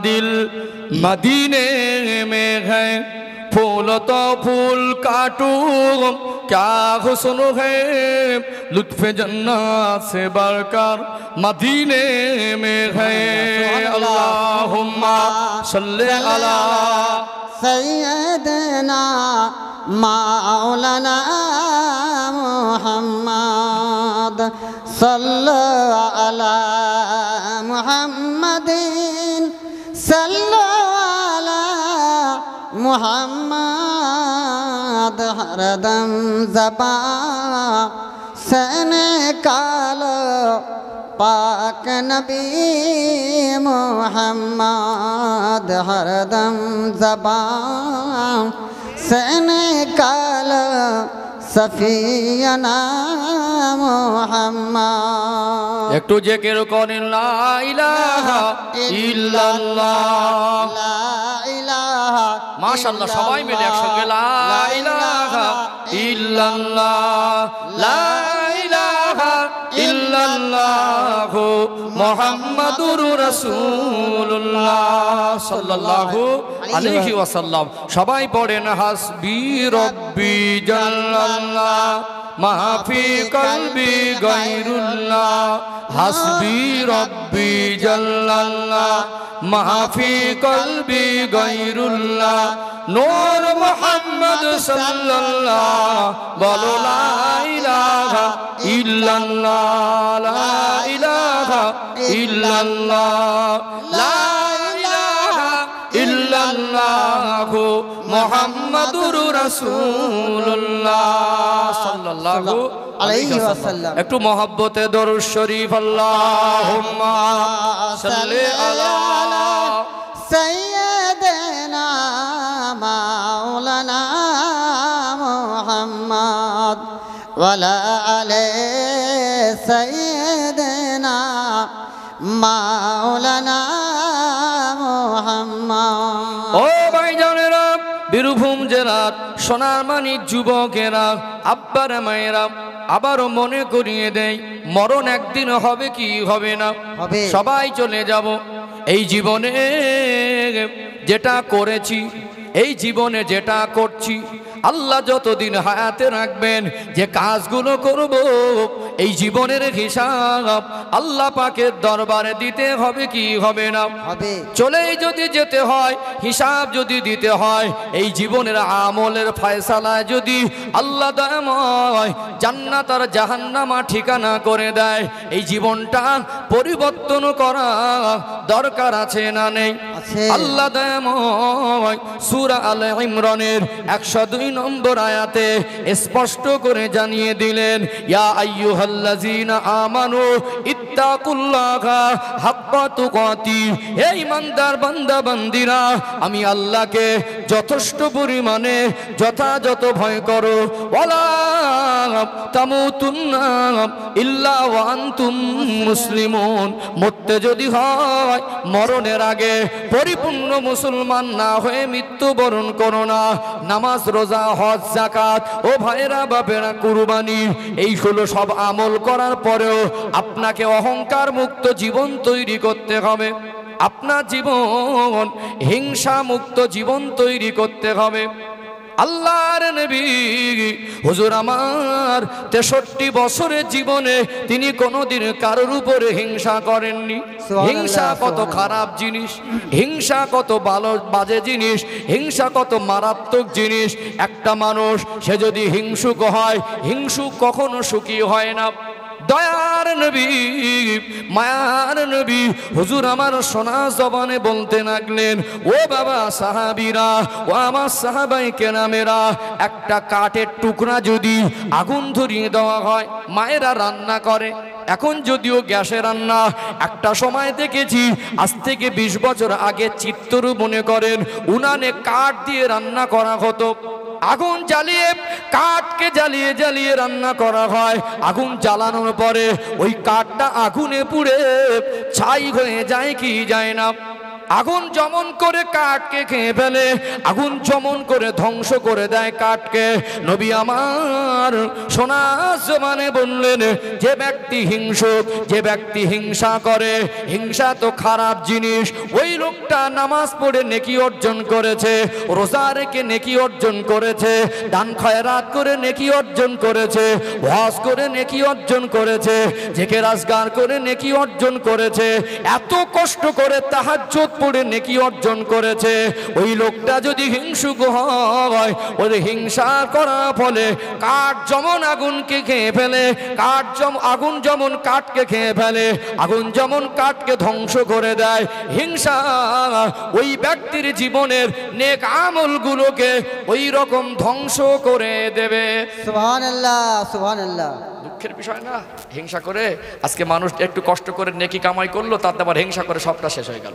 दिल मदीने में है। फूल तो फूल काटूं क्या हुस्न है, लुत्फ जन्नत से बढ़कर मदीने में है। अल्लाहुम्मा सल्ले अला सैयदना मौलाना मुहम्मद सल्लल्लाहु अला मुहम्मदिन सल्लल्लाहु अला मुहम्मद हरदम ज़बान सने कालो पाक नबी मोहम्मद हरदम ज़बान सने कालो सफियना मोहम्मद একটু জিকির করেন লা ইলাহা ইল্লাল্লাহ লা ইলাহা মাশাআল্লাহ সবাই মিলে একসঙ্গে লা ইলাহা ইল্লাল্লাহ লা ইলাহা ইল্লাল্লাহ মুহাম্মাদুর রাসূলুল্লাহ সাল্লাল্লাহু আলাইহি ওয়াসাল্লাম সবাই পড়েন হাসবি রব্বি জাল্লাল্লাহ মাফি কলবি গায়রুল্লাহ হাসবি রব্বি জাল্লাল্লাহ মাফি কলবি গায়রুল্লাহ নূর মুহাম্মদ সাল্লাল্লাহ বলো লা ইলাহা ইল্লাল্লাহ লা ইলাহা ইল্লাল্লাহ লা ইলাহা ইল্লাল্লাহ মুহাম্মাদুর রাসূলুল্লাহ সাল্লাল্লাহু আলাইহি ওয়াসাল্লাম একটু মহব্বতে দরুদ শরীফ আল্লাহুম্মা সাল্লি আলা सैयदना मौलाना मोहम्मद वला आले सैयदना मौलाना मोहम्मद ও ভাইজানেরা বীরভূম জেলার সোনারমানিক যুবকেরা আব্বারা মায়েরা আবারও মনে করিয়ে দেয় মরণ একদিন হবে কি হবে না হবে। সবাই চলে যাব এই জীবনে যেটা করেছি এই জীবনে যেটা করছি আল্লাহ যতদিন হায়াতে রাখবেন যে কাজগুলো করব এই জীবনের হিসাব আল্লাহ পাকের দরবারে দিতে হবে কি হবে না হবে। চলেই যদি যেতে হয় হিসাব যদি দিতে হয় এই জীবনের আমলের ফয়সালায় যদি আল্লাহ দয়াময় জান্নাত আর জাহান্নামা ঠিকানা করে দেয় এই জীবনটা পরিবর্তন করা দরকার আছে না নেই আছে। আল্লাহ দয়াময় সূরা আলে ইমরানের 102 নম্বর আয়াতে স্পষ্ট করে জানিয়ে দিলেন ইয়া আইয়ুহাল্লাযীনা আমানু ইত্তাকুল্লাহা হাক্কা তুকাতি হে ঈমানদার বান্দা বান্দিরা আমি আল্লাহকে যথেষ্ট পরিমাণে যথাযথ ভয় করো ওয়ালা তামুতুন্না ইল্লা ওয়া আনতুম মুসলিমুন মরতে যদি হয় মরণের আগে পরিপূর্ণ মুসলমান না হয়ে মৃত্যুবরণ করো না নামাজ রোজা হজ যাকাত ও ভাইরা বাপেরা কুরবানি এই হলো সব আমল করার পরেও আপনাকে অহংকার মুক্ত জীবন তৈরি করতে হবে আপনার জীবন হিংসা মুক্ত জীবন তৈরি করতে হবে আল্লাহর নবী হুজুর আমার 63 বছরের জীবনে তিনি কোনোদিন কারোর উপরে হিংসা করেননি হিংসা কত খারাপ জিনিস হিংসা কত বাজে জিনিস হিংসা কত মারাত্মক জিনিস একটা মানুষ সে যদি হিংসুক হয় হিংসুক কখনো সুখী হয় না দয়ার নবী মায়ার নবী হুজুর আমার সোনা জবানে বলতে লাগলেন ও বাবা সাহাবীরা ও আমার সাহাবায়ে কেরামেরা একটা কাঠের টুকরা যদি আগুন ধরিয়ে দেওয়া হয় মায়েরা রান্না করে এখন যদিও গ্যাসে রান্না একটা সময় দেখেছি আজ থেকে 20 বছর আগে চিত্তরু মনে করেন উনানে কাঠ দিয়ে রান্না করা হতো আগুন জ্বালিয়ে কাঠকে জ্বালিয়ে জ্বালিয়ে রান্না করা হয় আগুন জ্বালানোর পরে ওই কাঠটা আগুনে পুড়ে ছাই হয়ে যায় কি যায় না আগুন যেমন করে কাঠকে খেয়ে ফেলে আগুন যেমন করে ধ্বংস করে দেয় কাঠকে নবী আমার সোনা জবানে বললেন যে ব্যক্তি হিংসুক যে ব্যক্তি হিংসা করে হিংসা তো খারাপ জিনিস ওই লোকটা নামাজ পড়ে নেকি অর্জন করেছে রোজা রেখে নেকি অর্জন করেছে দান খয়রাত করে নেকি অর্জন করেছে হজ করে নেকি অর্জন করেছে জিকির আজকার করে নেকি অর্জন করেছে এত কষ্ট করে তাহাজ্জুদ পড়ে নেকি অর্জন করেছে, ওই লোকটা যদি হিংসুক হয়, ওই হিংসা করার ফলে কাঠ যেমন আগুনকে খেয়ে ফেলে, আগুন যেমন কাঠকে খেয়ে ফেলে, আগুন যেমন কাঠকে ধ্বংস করে দেয়, হিংসা ওই ব্যক্তির জীবনের নেক আমলগুলোকে ওই রকম ধ্বংস করে দেবে। সুবহানাল্লাহ, সুবহানাল্লাহ। দুঃখের বিষয় না? হিংসা করে আজকে মানুষ একটু কষ্ট করে নেকি কামাই করলো, তাতে আবার হিংসা করে সবটা শেষ হয়ে গেল।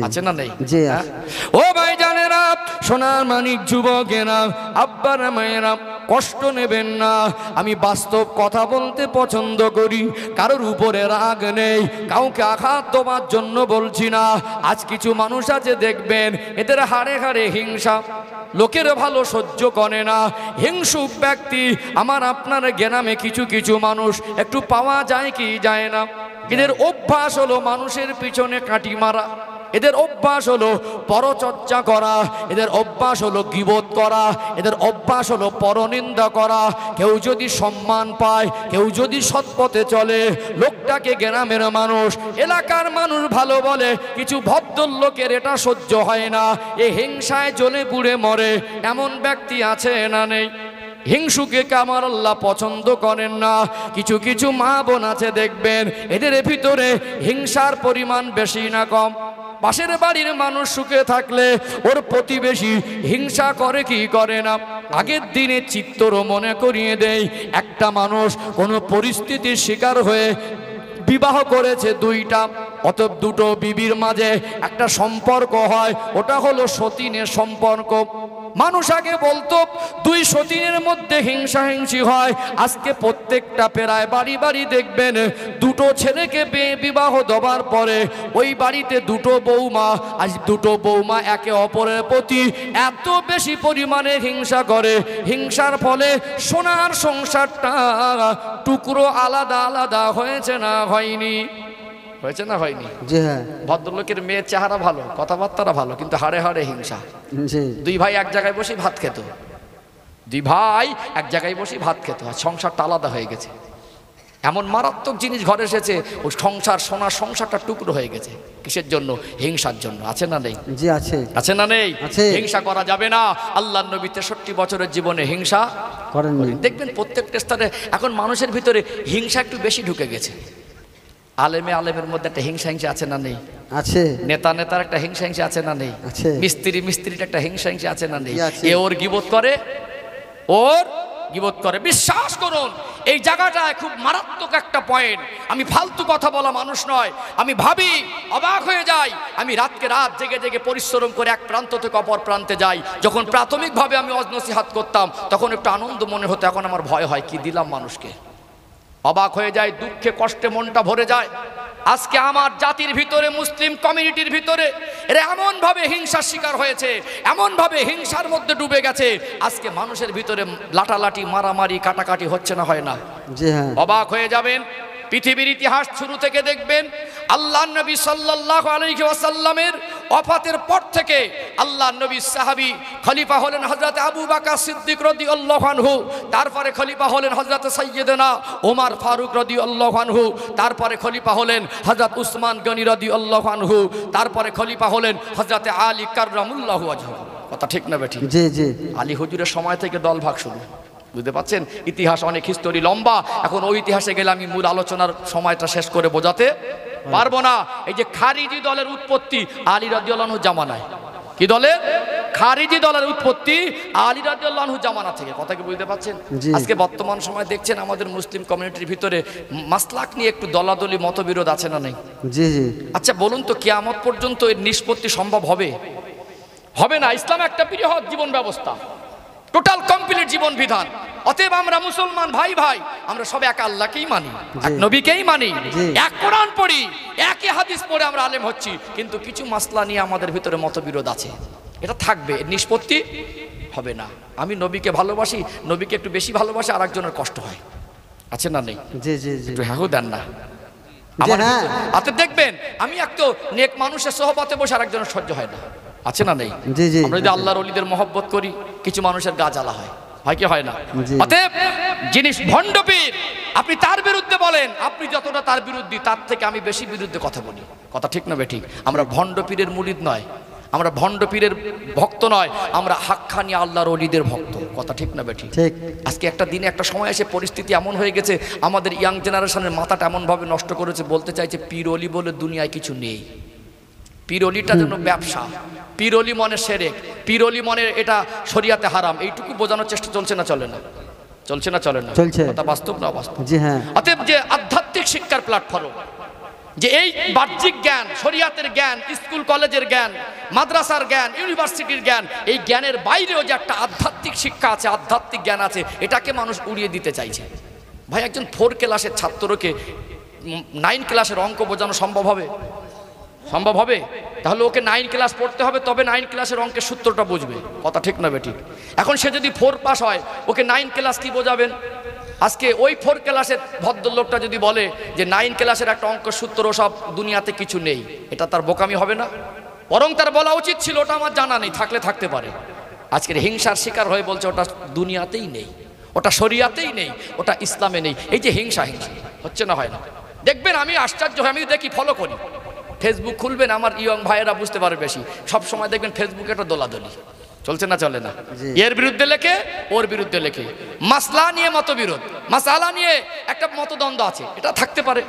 আছে না নেই? হ্যাঁ? ও ভাই জানেরা, সোনার মানিক যুবকেরা, আব্বারা মায়েরা, কষ্ট নেবেন না। আমি বাস্তব কথা বলতে পছন্দ করি, কারোর উপরে রাগ নেই, কাউকে আঘাত দেওয়ার জন্য বলছি না। আজ কিছু মানুষ আছে দেখবেন, এদের হাড়ে হাড়ে হিংসা, লোকের ভালো সহ্য করে না, হিংসুক ব্যক্তি। আমার আপনার গ্রামে কিছু কিছু মানুষ একটু পাওয়া যায় কি যায় না, এদের অভ্যাস হলো মানুষের পিছনে কাটি মারা, এদের অভ্যাস হলো পরচর্চা করা, এদের অভ্যাস হলো গীবত করা, এদের অভ্যাস হলো পরনিন্দা করা। কেউ যদি সম্মান পায়, কেউ যদি সৎপথে চলে, লোকটাকে গ্রামের মানুষ, এলাকার মানুষ ভালো বলে, কিছু ভদ্রলোকের এটা সহ্য হয় না, এ হিংসায় জ্বলে পুড়ে মরে। এমন ব্যক্তি আছে না নেই? হিংসুকে আমার আল্লাহ পছন্দ করেন না। কিছু কিছু মা বোন আছে দেখবেন, এদের ভিতরে হিংসার পরিমাণ বেশি না কম। পাশের বাড়ির মানুষ সুখে থাকলে ওর প্রতিবেশী হিংসা করে কি করে না? আগের দিনে চিত্তরও মনে করিয়ে দেয়, একটা মানুষ কোনো পরিস্থিতির শিকার হয়ে বিবাহ করেছে দুইটা, অতএব দুটো বিবির মাঝে একটা সম্পর্ক হয়, ওটা হলো সতীনের সম্পর্ক। মানুষ আগে বলতো দুই সতীনের মধ্যে হিংসাহিংসি হয়, আজকে প্রত্যেকটা প্রায় বাড়ি বাড়ি দেখবেন দুটো ছেলেকে বিবাহ দেওয়ার পরে ওই বাড়িতে দুটো বৌমা, আজ দুটো বৌমা একে অপরের প্রতি এত বেশি পরিমাণে হিংসা করে, হিংসার ফলে সোনার সংসারটা টুকরো আলাদা আলাদা হয়েছে না হয়নি? হয়েছে না হয়নি? জি হ্যাঁ। ভদ্রলোকের মেয়ের চেহারা ভালো, কথাবার্তা ভালো, কিন্তু হাড়ে হাড়ে হিংসা। জি। দুই ভাই এক জায়গায় বসে ভাত খেত, দুই ভাই এক জায়গায় বসে ভাত খেত, আর সংসারটা আলাদা হয়ে গেছে। এমন মারাত্মক জিনিস ঘরে এসেছে, ওই সংসার, সোনার সংসারটা টুকরো হয়ে গেছে। কিসের জন্য? হিংসার জন্য। আছে না নেই? জি আছে। আছে না নেই? আছে। হিংসা করা যাবে না। আল্লাহর নবী 63 বছরের জীবনে হিংসা করেননি। দেখবেন প্রত্যেকটা স্তরে এখন মানুষের ভিতরে হিংসা একটু বেশি ঢুকে গেছে। আলেমের মধ্যে একটা হিংসা আছে না নেই? আছে। নেতার একটা হিংসা আছে না নেই? আছে। মিস্ত্রির একটা হিংসা আছে না নেই? আছে। এ ওর গীবত করে, ওর গীবত করে। বিশ্বাস করুন, এই জায়গাটায় খুব মারাত্মক একটা পয়েন্ট। আমি ফালতু কথা বলা মানুষ নয়, আমি ভাবি, অবাক হয়ে যাই। আমি রাতকে রাত জেগে জেগে পরিশ্রম করে এক প্রান্ত থেকে অপর প্রান্তে যাই। যখন প্রাথমিকভাবে আমি নসিহত করতাম, তখন একটু আনন্দ মনে হতো, এখন আমার ভয় হয়, কি দিলাম মানুষকে। অবাক হয়ে যায়, দুঃখে কষ্টে মনটা ভরে যায়। আজকে আমার জাতির ভিতরে, মুসলিম কমিউনিটির ভিতরে এরা এমনভাবে হিংসার শিকার হয়েছে, এমনভাবে হিংসার মধ্যে ডুবে গেছে, আজকে মানুষের ভিতরে লাটালাটি, মারামারি, কাটাকাটি হচ্ছে না, হয় না? জি হ্যাঁ। অবাক হয়ে যাবেন, পৃথিবীর ইতিহাস শুরু থেকে দেখবেন, আল্লাহর নবী সাল্লাল্লাহু আলাইহি ওয়াসাল্লামের ওয়াফাতের পর থেকে আল্লাহর নবীর সাহাবী খলিফা হলেন হযরত আবু বকর সিদ্দিক রাদিয়াল্লাহু আনহু, তারপরে খলিফা হলেন হযরত সাইয়্যিদনা ওমর ফারুক রাদিয়াল্লাহু আনহু, তারপরে খলিফা হলেন হযরত উসমান গনি রাদিয়াল্লাহু আনহু, তারপরে খলিফা হলেন হযরত আলী কাররামুল্লাহু ওয়াজহু। কথা ঠিক না বেঠিক? জি জি। আলী হুজুরের সময় থেকে দল ভাগ শুরু, বুঝতে পারছেন? ইতিহাস অনেক হিস্টোরি লম্বা, এখন ওই ইতিহাসে গেলে আমি মূল আলোচনার সময়টা শেষ করে বোঝাতে পারবো না। এই যে খারিজি দলের উৎপত্তি আলী রাদিয়াল্লাহু আনহু জামানায়। কি দলের? খারিজি দলের উৎপত্তি আলী রাদিয়াল্লাহু আনহু জামানা থেকে। কথা কি বুঝতে পারছেন? আজকে বর্তমান সময় দেখছেন আমাদের মুসলিম কমিউনিটির ভিতরে মাসলাক নিয়ে একটু দলাদলি, মতবিরোধ আছে না নেই? জি জি। আচ্ছা বলুন তো, কিয়ামত পর্যন্ত এর নিষ্পত্তি সম্ভব হবে? হবে না। ইসলাম একটা বৃহৎ জীবন ব্যবস্থা, টোটাল কমপ্লিট জীবন বিধান। অতএব আমরা মুসলমান ভাই ভাই, আমরা সব এক আল্লাহকেই মানি, এক নবীকেই মানি, এক কোরআন পড়ি, একই হাদিস পড়ে আমরা আলেম হচ্ছি। কিন্তু কিছু মাসলা নিয়ে আমাদের ভিতরে মতবিরোধ আছে, এটা থাকবে, এর নিষ্পত্তি হবে না। আমি নবীকে ভালোবাসি, নবীকে একটু বেশি ভালোবাসি, আর একজনের কষ্ট হয়, আছে না নেই? জি জি জি। একটু হ্যাঁ দেন না। হ্যাঁ। আচ্ছা দেখবেন, আমি একটু নেক মানুষের সোহবতে বসে আর একজনের সহ্য হয় না, আছে না নেই? জি জি। আমরা যদি আল্লাহর ওলিদের মহব্বত করি, কিছু মানুষের গা জ্বালা হয়, হয় কি হয় না? অতএব যিনি ভণ্ড পীর, আপনি তার বিরুদ্ধে বলেন, আপনি যতটা তার বিরুদ্ধে তার থেকে আমি বেশি বিরুদ্ধে কথা বলি। কথা ঠিক না বেঠিক? আমরা ভণ্ড পীরের মুরিদ নয়, আমরা ভণ্ড পীরের ভক্ত নয়, আমরা হাক্কানি আল্লাহর ওলিদের ভক্ত। কথা ঠিক না বেঠিক? ঠিক। আজকে একটা দিনে একটা সময় এসে পরিস্থিতি এমন হয়ে গেছে, আমাদের ইয়াং জেনারেশনের মাথাটা এমনভাবে নষ্ট করেছে, বলতে চাইছে পীর অলি বলে দুনিয়ায় কিছু নেই। পীর অলিটা যেন ব্যবসা, পীর অলি মনে সেরেক, পীর অলি মনে এটা শরিয়াতে হারাম, এইটুকু বোঝানোর চেষ্টা চলছে না চলে না? চলছে না চলে না? চলছে। কথা বাস্তব না অবাস্তব? জি হ্যাঁ। অতএব যে আধ্যাত্মিক শিক্ষার প্ল্যাটফর্ম, যে এই বাহ্যিক জ্ঞান, শরিয়াতের জ্ঞান, স্কুল কলেজের জ্ঞান, মাদ্রাসার জ্ঞান, ইউনিভার্সিটির জ্ঞান, এই জ্ঞানের বাইরেও যে একটা আধ্যাত্মিক শিক্ষা আছে, আধ্যাত্মিক জ্ঞান আছে, এটাকে মানুষ উড়িয়ে দিতে চাইছে। ভাই একজন 4 ক্লাসের ছাত্রকে 9 ক্লাসের অঙ্ক বোঝানো সম্ভব হবে? সম্ভব হবে? তাহলে ওকে 9 ক্লাস পড়তে হবে, তবে 9 ক্লাসের অঙ্কের সূত্রটা বুঝবে। কথা ঠিক না বেঠিক? এখন সে যদি 4 পাস হয়, ওকে 9 ক্লাস কি বোঝাবেন? আজকে ওই 4 ক্লাসের ভদ্রলোকটা যদি বলে যে 9 ক্লাসের একটা অঙ্কের সূত্র সব দুনিয়াতে কিছু নেই, এটা তার বোকামি হবে না? বরং তার বলা উচিত ছিল ওটা আমার জানা নেই, থাকলে থাকতে পারে। আজকের হিংসার শিকার হয়ে বলছে ওটা দুনিয়াতেই নেই, ওটা শরিয়াতেই নেই, ওটা ইসলামে নেই। এই যে হিংসা, হিংসা হচ্ছে না, হয় না? দেখবেন আমি আশ্চর্য হই, আমি দেখি, ফলো করি, ফেসবুক খুলবেন আমার ইয়ং ভাইয়েরা বুঝতে পারে বেশি, সব সময় দেখবেন ফেসবুকে একটা দোলাদলি চলছে না চলে না? এর বিরুদ্ধে লেখে, ওর বিরুদ্ধে লেখে, মাসলা নিয়ে মতবিরোধ, মাসালা নিয়ে একটা মতদ্বন্দ্ব আছে, এটা থাকতে পারে,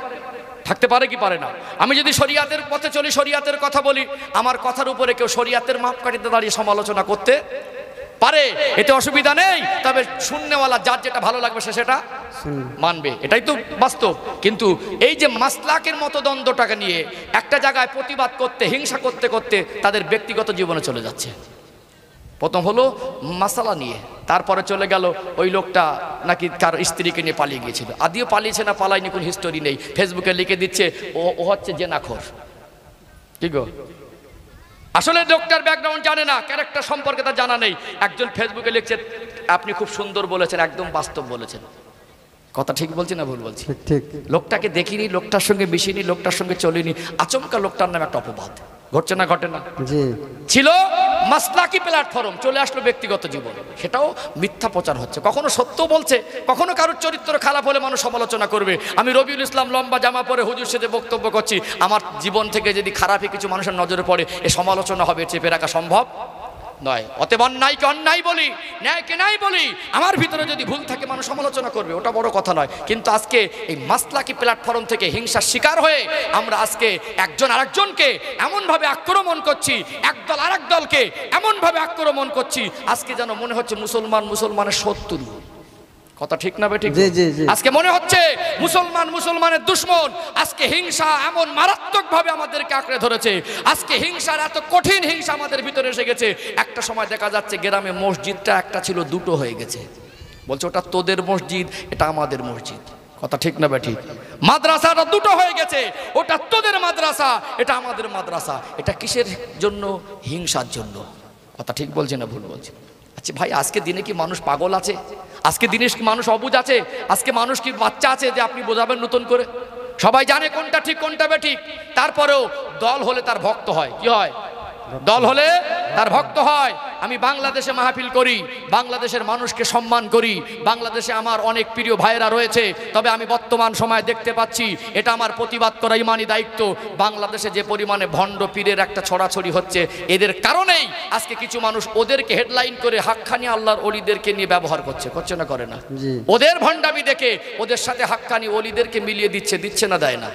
থাকতে পারে কি পারে না? আমি যদি শরিয়াতের পথে চলি, শরিয়াতের কথা বলি, আমার কথার উপরে কেউ শরিয়াতের মাপকাঠিতে দাঁড়িয়ে সমালোচনা করতে পারে, এতে অসুবিধা নেই। তবে শূন্যওয়ালা যার যেটা ভালো লাগবে সে সেটা মানবে, এটাই তো বাস্তব। কিন্তু এই যে মাসলাকের মতো দ্বন্দ্বটাকে নিয়ে একটা জায়গায় প্রতিবাদ করতে, হিংসা করতে করতে তাদের ব্যক্তিগত জীবনে চলে যাচ্ছে। প্রথম হলো মাসালা নিয়ে, তারপরে চলে গেল ওই লোকটা নাকি কার স্ত্রীকে নিয়ে পালিয়ে গিয়েছিল, আদিও পালিয়েছে না পালায়নি কোন হিস্টোরি নেই, ফেসবুকে লিখে দিচ্ছে ও হচ্ছে জেনাখোর। কি গো? আসলে লোকটার ব্যাকগ্রাউন্ড জানে না, ক্যারেক্টার সম্পর্কে তার জানা নেই। একজন ফেসবুকে লিখছে আপনি খুব সুন্দর বলেছেন, একদম বাস্তব বলেছেন। কথা ঠিক বলছি না ভুল বলছি? ঠিক। লোকটাকে দেখিনি, লোকটার সঙ্গে মিশিনি, লোকটার সঙ্গে চলিনি, আচমকা লোকটার নামে একটা অপবাদ ঘটছে না ঘটে না? জি। ছিল মাসলাকি প্ল্যাটফর্ম, চলে আসলো ব্যক্তিগত জীবন, সেটাও মিথ্যা প্রচার হচ্ছে। কখনো সত্য বলছে, কখনো কারোর চরিত্র খারাপ হলে মানুষ সমালোচনা করবে। আমি রবিউল ইসলাম লম্বা জামা পরে হুজুর সেজে বক্তব্য করছি, আমার জীবন থেকে যদি খারাপই কিছু মানুষের নজরে পড়ে, এ সমালোচনা হবে, চেপে রাখা সম্ভব নয়। অতএব অন্যায়কে অন্যায় বলি, ন্যায়কে ন্যায় বলি। আমার ভিতরে যদি ভুল থাকে মানুষ সমালোচনা করবে, ওটা বড় কথা নয়। কিন্তু আজকে এই মাসলাকি প্ল্যাটফর্ম থেকে হিংসার শিকার হয়ে আমরা আজকে একজন আরেকজনকে এমনভাবে আক্রমণ করছি, একদল আরেক দলকে এমনভাবে আক্রমণ করছি, আজকে যেন মনে হচ্ছে মুসলমান মুসলমানের শত্রু। কথা ঠিক না বেঠিক? আজকে মনে হচ্ছে মুসলমান মুসলমানের দুশ্মন। আজকে হিংসা এমন মারাত্মকভাবে আমাদেরকে আঁকড়ে ধরেছে, আজকে হিংসার এত কঠিন হিংসা আমাদের ভিতরে এসে গেছে। একটা সময় দেখা যাচ্ছে গ্রামে মসজিদটা একটা ছিল, দুটো হয়ে গেছে। বলছে ওটা তোদের মসজিদ, এটা আমাদের মসজিদ। কথা ঠিক না বেঠিক? মাদ্রাসাটা দুটো হয়ে গেছে, ওটা তোদের মাদ্রাসা, এটা আমাদের মাদ্রাসা। এটা কিসের জন্য? হিংসার জন্য। কথা ঠিক বলছে না ভুল বলছে? আচ্ছা ভাই, আজকে দিনে কি মানুষ পাগল আছে? আজকে দিনে কি মানুষ অবুঝ আছে? আজকে মানুষ কি বাচ্চা আছে যে আপনি বোঝাবেন নতুন করে? সবাই জানে কোনটা ঠিক কোনটা বেঠিক, তারপরেও দল হলে তার ভক্ত হয়। কি হয়? দল হলে তার ভক্ত হয়। আমি বাংলাদেশে মাহফিল করি, বাংলাদেশের মানুষকে সম্মান করি, বাংলাদেশে আমার অনেক প্রিয় ভাইয়েরা রয়েছে। তবে আমি বর্তমান সময়ে দেখতে পাচ্ছি, এটা আমার প্রতিবাদ করা ইমানি দায়িত্ব, বাংলাদেশে যে পরিমাণে ভণ্ড পীরের একটা ছড়াছড়ি হচ্ছে, এদের কারণেই আজকে কিছু মানুষ ওদেরকে হেডলাইন করে হাক্কানি আল্লাহর ওলিদেরকে নিয়ে ব্যবহার করছে। করছে না করে না? ওদের ভণ্ডামি দেখে ওদের সাথে হাক্কানি ওলিদেরকে মিলিয়ে দিচ্ছে না দেয় না?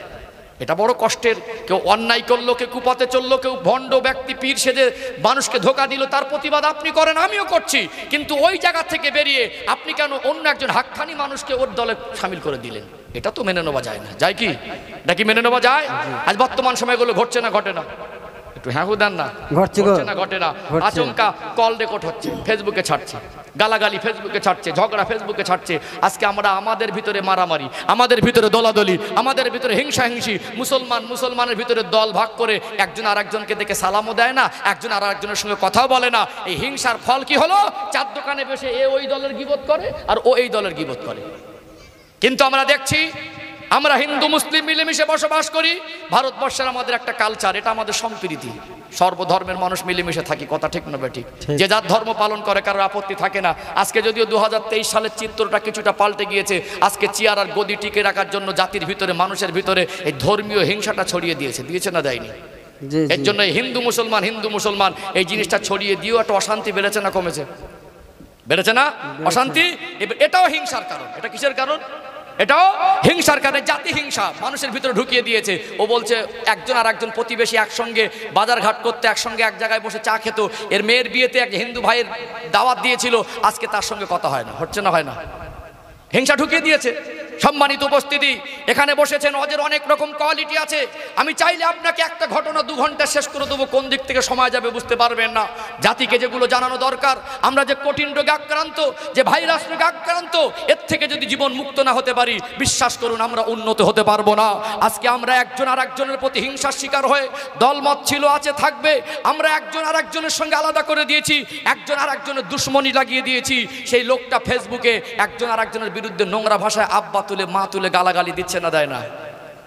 এটা বড় কষ্টের। কেউ অন্যায় করলো, কেউ কুপথে চললো, কেউ ভণ্ড ব্যক্তি পীর সেজে মানুষকে ধোকা দিল, তার প্রতিবাদ আপনি করেন, আমিও করছি। কিন্তু ওই জায়গা থেকে বেরিয়ে আপনি কেন অন্য একজন হাক্কানি মানুষকে ওর দলে সামিল করে দিলেন? এটা তো মেনে নেওয়া যায় না। যায় কি? এটা কি মেনে নেওয়া যায়? আজ বর্তমান সময়গুলো ঘটছে না ঘটে না? একটু হ্যাঁ দেন না। ঘটছে না ঘটে না? আচমকা কল রেকর্ড হচ্ছে, ফেসবুকে ছাড়ছে, গালাগালি ফেসবুকে ছাড়ছে, ঝগড়া ফেসবুকে ছাড়ছে। আজকে আমরা আমাদের ভিতরে মারামারি, আমাদের ভিতরে দলাদলি, আমাদের ভিতরে হিংসা হিংসি, মুসলমানের ভিতরে দল ভাগ করে একজন আর একজনকে দেখে সালামও দেয় না, একজন আর একজনের সঙ্গে কথাও বলে না। এই হিংসার ফল কি হলো? চার দোকানে বসে এ ওই দলের গীবত করে আর ও এই দলের গীবত করে। কিন্তু আমরা দেখছি আমরা হিন্দু মুসলিম মিলেমিশে বসবাস করি। ভারতবর্ষের আমাদের একটা কালচার, এটা আমাদের সম্প্রীতি, সর্বধর্মের মানুষ মিলেমিশে থাকি। কথা ঠিক না বেঠিক? যে যার ধর্ম পালন করে কারোর আপত্তি থাকে না। আজকে যদিও 2023 সালের চিত্রটা কিছুটা পাল্টে গিয়েছে, আজকে চেয়ার আর গদি টিকে রাখার জন্য জাতির ভিতরে, মানুষের ভিতরে এই ধর্মীয় হিংসাটা ছড়িয়ে দিয়েছে না দেয়নি? এর জন্য হিন্দু মুসলমান এই জিনিসটা ছড়িয়ে দিয়েও একটা অশান্তি বেড়েছে না কমেছে? বেড়েছে না অশান্তি? এটাও হিংসার কারণ। এটা কিসের কারণ? এটাও হিংসার কারণে, জাতি হিংসা মানুষের ভিতরে ঢুকিয়ে দিয়েছে। ও বলছে একজন আর একজন প্রতিবেশী একসঙ্গে বাজার ঘাট করতে, একসঙ্গে এক জায়গায় বসে চা খেত, এর মেয়ের বিয়েতে এক হিন্দু ভাইয়ের দাওয়াত দিয়েছিল, আজকে তার সঙ্গে কথা হয় না, হচ্ছে না হয় না? হিংসা ঢুকিয়ে দিয়েছে। সম্মানিত উপস্থিতি, এখানে বসেছেন, ওদের অনেক রকম কোয়ালিটি আছে। আমি চাইলে আপনাকে একটা ঘটনা 2 ঘন্টা শেষ করে দেবো, কোন দিক থেকে সময় যাবে বুঝতে পারবেন না। জাতিকে যেগুলো জানানো দরকার, আমরা যে কঠিন রোগে আক্রান্ত, যে ভাইরাস রোগে আক্রান্ত, এর থেকে যদি জীবন মুক্ত না হতে পারি, বিশ্বাস করুন আমরা উন্নত হতে পারবো না। আজকে আমরা একজন আর একজনের প্রতি হিংসার শিকার হয়ে, দলমত ছিল, আছে, থাকবে, আমরা একজন আর একজনের সঙ্গে আলাদা করে দিয়েছি, একজন আর একজনের দুশ্মনী লাগিয়ে দিয়েছি। সেই লোকটা ফেসবুকে একজন আর একজনের বিরুদ্ধে নোংরা ভাষায় আব্বা তুলে, মা তুলে গালাগালি দিচ্ছে না দেয় না?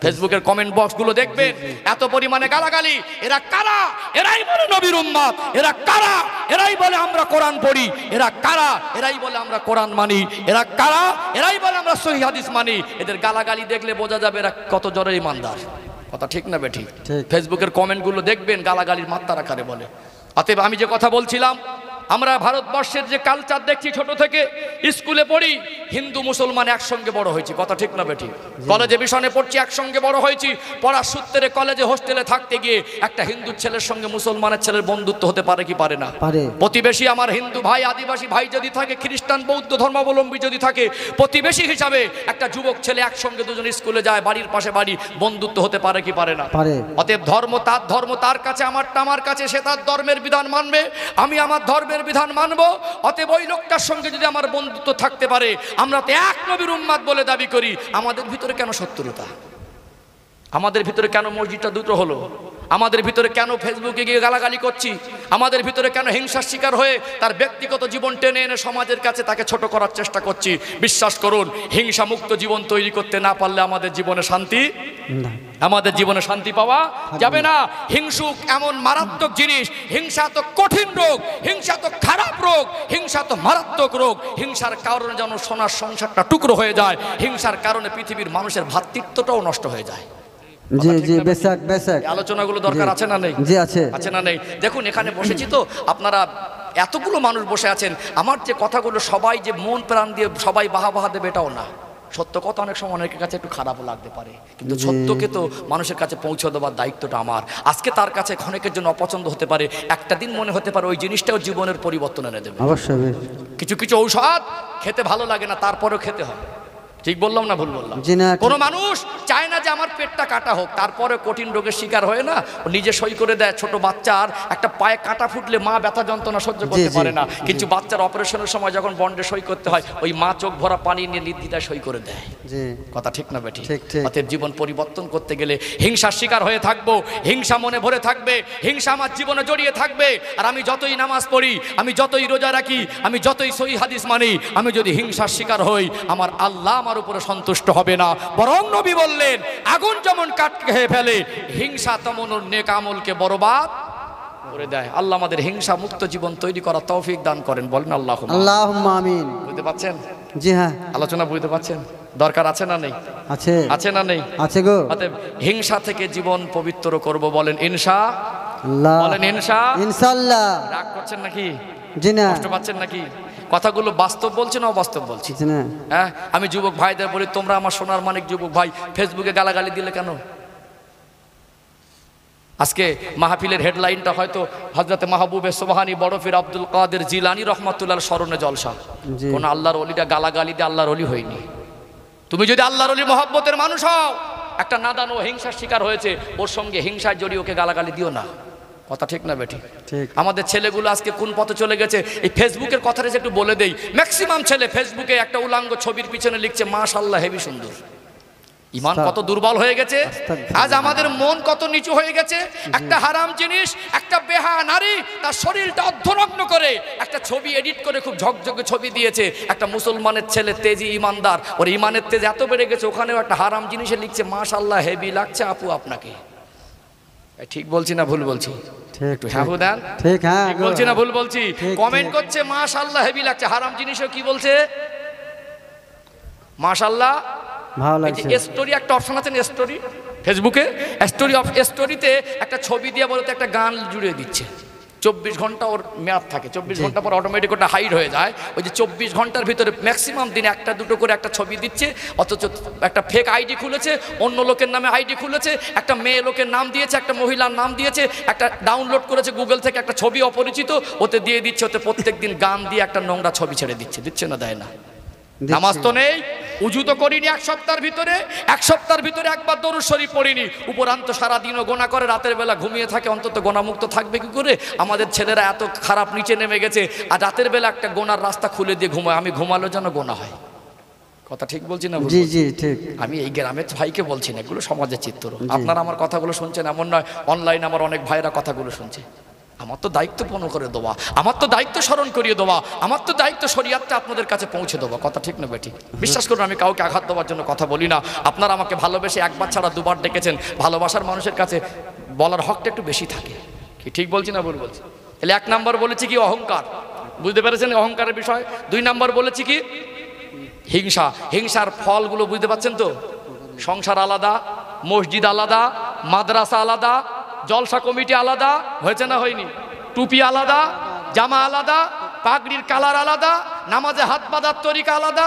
ফেসবুকের কমেন্ট বক্স গুলো দেখবেন, এত পরিমাণে গালাগালি। এরা কারা? এরাই বলে নবীর উম্মত। এরা কারা? এরাই বলে আমরা কোরআন পড়ি। এরা কারা? এরাই বলে আমরা কোরআন মানি। এরা কারা? এরাই বলে আমরা সহিহ হাদিস মানি। এদের গালাগালি দেখলে বোঝা যাবে এরা কত জোরে ইমানদার। কথা ঠিক না বেঠিক? ফেসবুকের কমেন্ট গুলো দেখবেন, গালাগালির মাত্রার আকারে বলে। অতএব আমি যে কথা বলছিলাম, আমরা ভারতবর্ষের যে কালচার দেখছি, ছোট থেকে স্কুলে পড়ি, হিন্দু মুসলমান একসঙ্গে বড় হয়েছি। কথা ঠিক না বেঠিক? কলেজে মিশনে পড়ছি, একসঙ্গে বড় হয়েছি। পড়ার সূত্রে কলেজে হোস্টেলে থাকতে গিয়ে একটা হিন্দু ছেলের সঙ্গে মুসলমানের ছেলের বন্ধুত্ব হতে পারে কি পারে না? প্রতিবেশী আমার হিন্দু ভাই, আদিবাসী ভাই যদি থাকে, খ্রিস্টান বৌদ্ধ ধর্মাবলম্বী যদি থাকে, প্রতিবেশী হিসাবে একটা যুবক ছেলে একসঙ্গে দুজন স্কুলে যায়, বাড়ির পাশে বাড়ি, বন্ধুত্ব হতে পারে কি পারে না? অতএব ধর্ম তার কাছে, আমারটা আমার কাছে। সে তার ধর্মের বিধান মানবে, আমি আমার ধর্মের বিধান মানবো। অতএব ওই লোকটার সঙ্গে যদি আমার বন্ধুত্ব থাকতে পারে, আমরা তো এক নবীর উম্মত বলে দাবি করি, আমাদের ভিতরে কেন শত্রুতা? আমাদের ভিতরে কেন মসজিদটা দুটো হলো? আমাদের ভিতরে কেন ফেসবুকে গিয়ে গালাগালি করছি? আমাদের ভিতরে কেন হিংসার শিকার হয়ে তার ব্যক্তিগত জীবন টেনে এনে সমাজের কাছে তাকে ছোট করার চেষ্টা করছি? বিশ্বাস করুন, হিংসা মুক্ত জীবন তৈরি করতে না পারলে আমাদের জীবনে শান্তি পাওয়া যাবে না। হিংসুক এমন মারাত্মক জিনিস, হিংসা তো কঠিন রোগ, হিংসা তো খারাপ রোগ, হিংসা তো মারাত্মক রোগ। হিংসার কারণে যেন সোনার সংসারটা টুকরো হয়ে যায়, হিংসার কারণে পৃথিবীর মানুষের ভ্রাতৃত্বটাও নষ্ট হয়ে যায়। আলোচনাগুলো দরকার আছে না নেই? আছে না নেই? দেখুন, এখানে বসেছি তো, আপনারা এতগুলো মানুষ বসে আছেন, আমার যে কথাগুলো সবাই যে মন প্রাণ দিয়ে সবাই বাহা দেবে এটাও না। সত্য কথা অনেক সময় অনেকের কাছে একটু খারাপও লাগতে পারে, কিন্তু সত্যকে তো মানুষের কাছে পৌঁছে দেওয়ার দায়িত্বটা আমার। আজকে তার কাছে অনেকের জন্য অপছন্দ হতে পারে, একটা দিন মনে হতে পারে ওই জিনিসটাও জীবনের পরিবর্তন এনে দেবে। অবশ্যই কিছু ঔষধ খেতে ভালো লাগে না, তারপরেও খেতে হবে। ঠিক বললাম না ভুল বললাম? কোনো মানুষ চায় না যে আমার পেটটা কাটা হোক, তারপরে কঠিন রোগের শিকার হয়ে না ও নিজে সই করে দেয়। ছোট বাচ্চার একটা পায়ে কাটা ফুটলে মা ব্যথা যন্ত্রণা সহ্য করতে পারে না, কিন্তু বাচ্চার অপারেশনের সময় যখন বন্ডে সই করতে হয়, ওই মা চোখ ভরা পানি নিয়ে নির্দ্বিধায় সই করে দেয়। কথা ঠিক না বেঠিক? অতএব জীবন পরিবর্তন করতে গেলে হিংসার শিকার হয়ে থাকবো, হিংসা মনে ভরে থাকবে, হিংসা আমার জীবনে জড়িয়ে থাকবে। আর আমি যতই নামাজ পড়ি, আমি যতই রোজা রাখি, আমি যতই সহিহ হাদিস মানি, আমি যদি হিংসার শিকার হই, আমার আল্লাহ আমার উপরে সন্তুষ্ট হবে না। বরং নবী বললেন, আগুন যেমন কাঠ খেয়ে ফেলে, হিংসা তেমন নেক আমলকে বরবাদ করে দেয়। আল্লাহ আমাদের হিংসা মুক্ত জীবন তৈরি করার তৌফিক দান করেন। বলেন আল্লাহুম্মা আমিন। বুঝতে পারছেন? জি হ্যাঁ, আলোচনা বুঝতে পারছেন? দরকার আছে না নেই? আছে না নেই? আছে গো। অতএব হিংসা থেকে জীবন পবিত্র করব, বলেন ইনশাআল্লাহ। বলেন ইনশাআল্লাহ। রাগ করছেন নাকি? জি না। কষ্ট পাচ্ছেন নাকি? কথাগুলো বাস্তব বলছি না অবাস্তব বলছি? হ্যাঁ, আমি যুবক ভাইদের বলি, তোমরা আমার সোনার মানিক যুবক ভাই, ফেসবুকে গালাগালি দিলে কেন? আজকে মাহফিলের হেডলাইনটা হয়তো হযরতে মাহবুবে সুবহানী বড়পীর আব্দুল কাদের জিলানী রাহমাতুল্লাহ স্মরণে জলসা। কোন আল্লাহর ওলিটা গালাগালি দিয়ে আল্লাহর ওলি হয়নি। তুমি যদি আল্লাহর ওলি মহব্বতের মানুষ হও, একটা নাদান ও হিংসার শিকার হয়েছে, ওর সঙ্গে হিংসায় জড়িয়ে ওকে গালাগালি দিও না। কথা ঠিক না বেটি? আমাদের ছেলেগুলো আজকে কোন পথে চলে গেছে, এই ফেসবুকের কথাটা একটু বলে দেই। ম্যাক্সিমাম ছেলে ফেসবুকে একটা উলাঙ্গ ছবির পিছনে লিখছে মাশাআল্লাহ হেভি সুন্দর। ইমান কত দুর্বল হয়ে গেছে, আজ আমাদের মন কত নিচু হয়ে গেছে। একটা হারাম জিনিস, একটা বেহা নারী তার শরীরটা অর্ধনগ্ন করে একটা ছবি এডিট করে খুব ঝকঝকে ছবি দিয়েছে। একটা মুসলমানের ছেলে তেজি ইমানদার, ওর ইমানের তেজ এত বেড়ে গেছে, ওখানেও একটা হারাম জিনিসে লিখছে মাশাআল্লাহ হেভি লাগছে আপু আপনাকে। ঠিক বলছি না ভুল বলছি? একটু হ্যাঁ দেন, ঠিক, হ্যাঁ বলছি না ভুল বলছি? ঠিক, কমেন্ট ঠিক। করছে মাশাআল্লাহ হেভি লাগছে। হারাম জিনিসও কি বলছে? মাশাআল্লাহ ভালো লাগছে। স্টোরি একটা অপশন আছে না, স্টোরি ফেসবুকে, স্টোরিতে একটা ছবি দিয়ে বলতে একটা গান জুড়ে দিচ্ছে। 24 ঘন্টা ওর মেয়াদ থাকে, 24 ঘন্টা পর অটোমেটিক ওটা হাইড হয়ে যায়। ওই যে 24 ঘন্টার ভিতরে ম্যাক্সিমাম দিনে একটা দুটো করে একটা ছবি দিচ্ছে, অথচ একটা ফেক আইডি খুলেছে, অন্য লোকের নামে আইডি খুলেছে, একটা মেয়ে লোকের নাম দিয়েছে, একটা মহিলার নাম দিয়েছে, একটা ডাউনলোড করেছে গুগল থেকে একটা ছবি অপরিচিত, ওতে দিয়ে দিচ্ছে, ওতে প্রত্যেক দিন গান দিয়ে একটা নোংরা ছবি ছেড়ে দিচ্ছে না দেয় না? নামাজ তো নেই, উজু তো করিনি এক সপ্তাহের ভিতরে একবার দরুদ শরীফ পড়িনি, উপরান্ত সারাদিনও গোনা করে, রাতের বেলা ঘুমিয়ে থাকে, অন্তত গোনামুক্ত থাকবে কি করে? আমাদের ছেলেরা এত খারাপ নিচে নেমে গেছে, আর রাতের বেলা একটা গোনার রাস্তা খুলে দিয়ে ঘুমায়। আমি ঘুমালো যেন গোনা হয়। কথা ঠিক বলছি না? জি জি ঠিক। আমি এই গ্রামের ভাইকে বলছি না, এগুলো সমাজের চিত্র। আপনারা আমার কথাগুলো শুনছেন এমন নয়, অনলাইনে আমার অনেক ভাইরা কথাগুলো শুনছে। আমার তো দায়িত্ব পূর্ণ করে দেওয়া, আমার তো দায়িত্ব স্মরণ করিয়ে দেওয়া, আমার তো দায়িত্ব শরিয়াতটা আপনাদের কাছে পৌঁছে দেওয়া। কথা ঠিক না বেঠিক? বিশ্বাস করুন আমি কাউকে আঘাত দেওয়ার জন্য কথা বলি না। আপনারা আমাকে ভালোবেসে একবার ছাড়া দুবার ডেকেছেন। ভালোবাসার মানুষের কাছে বলার হকটা একটু বেশি থাকে। কি ঠিক বলছি না ভুল বলছি? তাহলে 1 নম্বর বলেছি কি অহংকার, বুঝতে পেরেছেন অহংকারের বিষয়। 2 নম্বর বলেছি কি হিংসা। হিংসার ফলগুলো বুঝতে পারছেন তো? সংসার আলাদা, মসজিদ আলাদা, মাদ্রাসা আলাদা, জলসা কমিটি আলাদা, হয়েছে না হয়নি? টুপি আলাদা, জামা আলাদা, পাগড়ির কালার আলাদা, নামাজে হাত বাঁধার তরিকা আলাদা,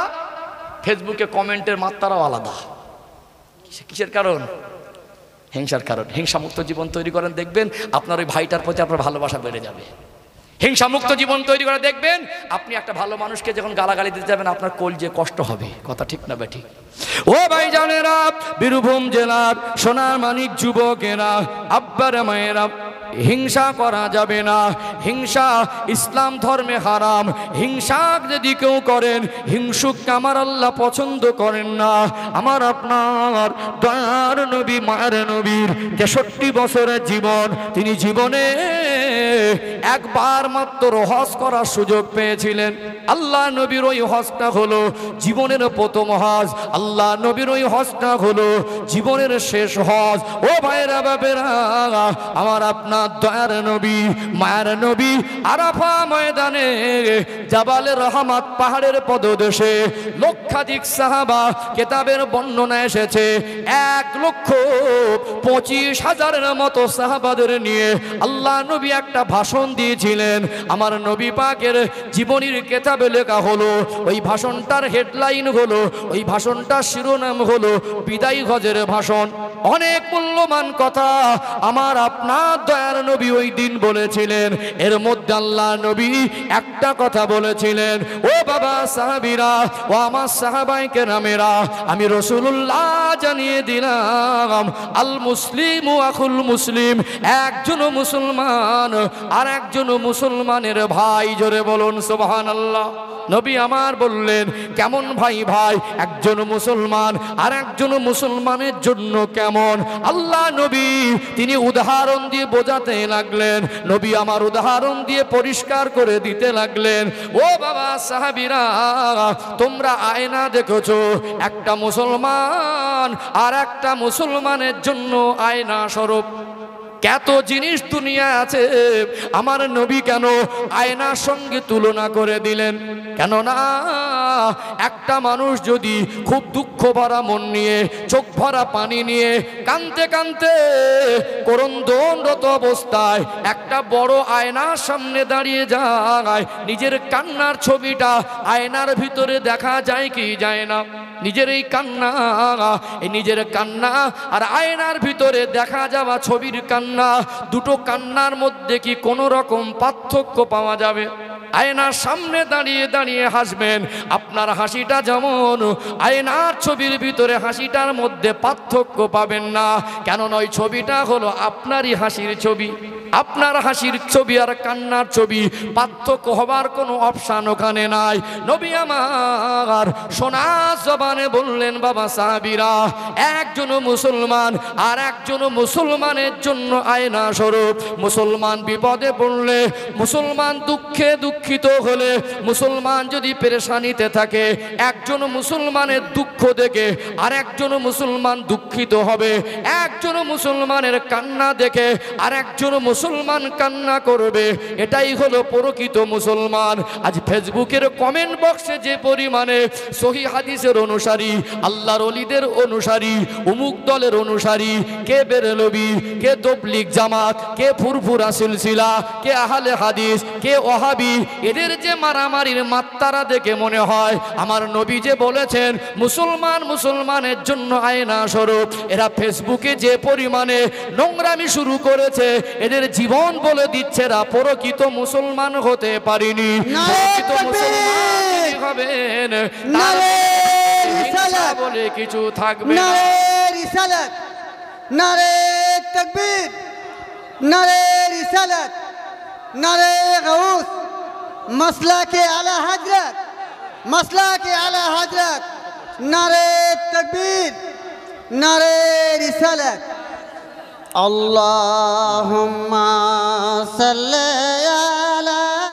ফেসবুকে কমেন্টের মাত্রাও আলাদা। কিসের কারণ? হিংসার কারণ। হিংসামুক্ত জীবন তৈরি করেন, দেখবেন আপনার ওই ভাইটার প্রতি আপনার ভালোবাসা বেড়ে যাবে। হিংসামুক্ত জীবন তৈরি করে দেখবেন আপনি একটা ভালো মানুষকে যখন গালাগালি দিতে যাবেন আপনার কলজে কষ্ট হবে। কথা ঠিক না বেঠিক? ও ভাই জানেরা, বীরভূম জেলার সোনার মানিক যুবকেরা, আব্বারা মায়েরা, হিংসা করা যাবে না। হিংসা ইসলাম ধর্মে হারাম। হিংসা যদি কেউ করেন, হিংসুককে আমার আল্লাহ পছন্দ করেন না। আমার আপনার দয়ার নবী মায়ের নবীর 63 বছরের জীবন, তিনি জীবনে একবার মাত্র হজ করার সুযোগ পেয়েছিলেন। আল্লাহ নবীর ওই হজটা হলো জীবনের প্রথম হজ, আল্লাহ নবীর ওই হজটা হলো জীবনের শেষ হজ। ও ভাইরা বাবেরা, আমার আপনার দয়ার নবী মায়ের নবী আরাফা ময়দানে জাবালে রহমত পাহাড়ের পদদেশে লক্ষাধিক সাহাবা, কেতাবের বর্ণনা এসেছে 1,25,000-এর মতো সাহাবাদের নিয়ে আল্লাহ নবী একটা ভাষণ দিয়েছিলেন। আমার নবী পাকের জীবনীর কেতাবে লেখা হলো, ওই ভাষণটার হেডলাইন হলো, ওই ভাষণটার শিরোনাম হলো বিদায়ী হজের ভাষণ। অনেক মূল্যবান কথা আমার আপনার দয়ার নবী ওই দিন বলেছিলেন। এর মধ্যে আল্লাহ নবী একটা কথা বলেছিলেন, ও বাবা সাহাবীরা, ও আমার সাহাবায়ে কেরামেরা, আমি রাসূলুল্লাহ জানিয়ে দিলাম, আল মুসলিমু আখুল মুসলিম, একজন মুসলমান আর একজন মুসলমানের ভাই। জোরে বলুন সুবহানাল্লাহ। নবী আমার বললেন, কেমন ভাই? ভাই একজন মুসলমান আর একজন মুসলমানের জন্য কেমন? আল্লাহ নবী তিনি উদাহরণ দিয়ে বোঝাতে লাগলেন। নবী আমার উদাহরণ দিয়ে পরিষ্কার করে দিতে লাগলেন। ও বাবা সাহাবীরা, তোমরা আয়না দেখেছো, একটা মুসলমান আর একটা মুসলমানের জন্য আয়না স্বরূপ। কত জিনিস দুনিয়া আছে, আমার নবী কেন আয়নার সঙ্গে তুলনা করে দিলেন? কেননা একটা মানুষ যদি খুব দুঃখ ভরা মন নিয়ে, চোখ ভরা পানি নিয়ে, কাঁদতে কাঁদতে ক্রন্দনরত অবস্থায় একটা বড় আয়নার সামনে দাঁড়িয়ে যায়, নিজের কান্নার ছবিটা আয়নার ভিতরে দেখা যায় কি যায় না? নিজের এই কান্না, এই নিজের কান্না আর আয়নার ভিতরে দেখা যাওয়া ছবির কান্না, দুটো কান্নার মধ্যে কি কোনো রকম পার্থক্য পাওয়া যাবে? আয়নার সামনে দাঁড়িয়ে দাঁড়িয়ে হাসবেন, আপনার হাসিটা যেমন, আয়নার ছবির ভিতরে হাসিটার মধ্যে পার্থক্য পাবেন না। কেন? ওই ছবিটা হলো আপনারই হাসির ছবি। আপনার হাসির ছবি আর কান্নার ছবি পার্থক্য হবার কোনো অপশান ওখানে নাই। নবী আমার সোনা জবানে বললেন, বাবা সাহাবীরা, একজন মুসলমান আর একজন মুসলমানের জন্য আয়না স্বরূপ। মুসলমান বিপদে পড়লে, মুসলমান দুঃখে দুঃখিত হলে, মুসলমান যদি পেরেশানিতে থাকে, একজন মুসলমানের দুঃখ দেখে আর একজন মুসলমান দুঃখিত হবে। একজন মুসলমানের কান্না দেখে আর একজন মুসলমান কান্না করবে। এটাই হলো প্রকৃত মুসলমান। আজ ফেসবুকের কমেন্ট বক্সে যে পরিমাণে সহিহ হাদিসের অনুসারী, আল্লাহর ওলিদের অনুসারী, অমুক দলের অনুসারী, কে বেরেলবি, কে তবলিগ জামাত, কে ফুরফুরা সিলসিলা, কে আহলে হাদিস, কে ওহাবি, এদের যে মারামারির মাত্রা দেখে মনে হয় আমার নবী যে বলেছেন মুসলমান মুসলমানের জন্য আয়না স্বরূপ। এরা ফেসবুকে যে পরিমাণে নোংরামি শুরু করেছে, এদের জীবন বলে দিচ্ছে এরা প্রকৃত মুসলমান হতে পারেনি। প্রকৃত মুসলমান যিনি হবেন তার হিংসা বলে কিছু থাকবে না। নারে রিসালাত, নারে তাকবীর, নারে রিসালাত, নারে গাউস, মাসলাকে আলা হযরত, মাসলাকে আলা হযরত, নারে তাকবীর, নারে রিসালাত। আল্লাহুম্মা সাল্লি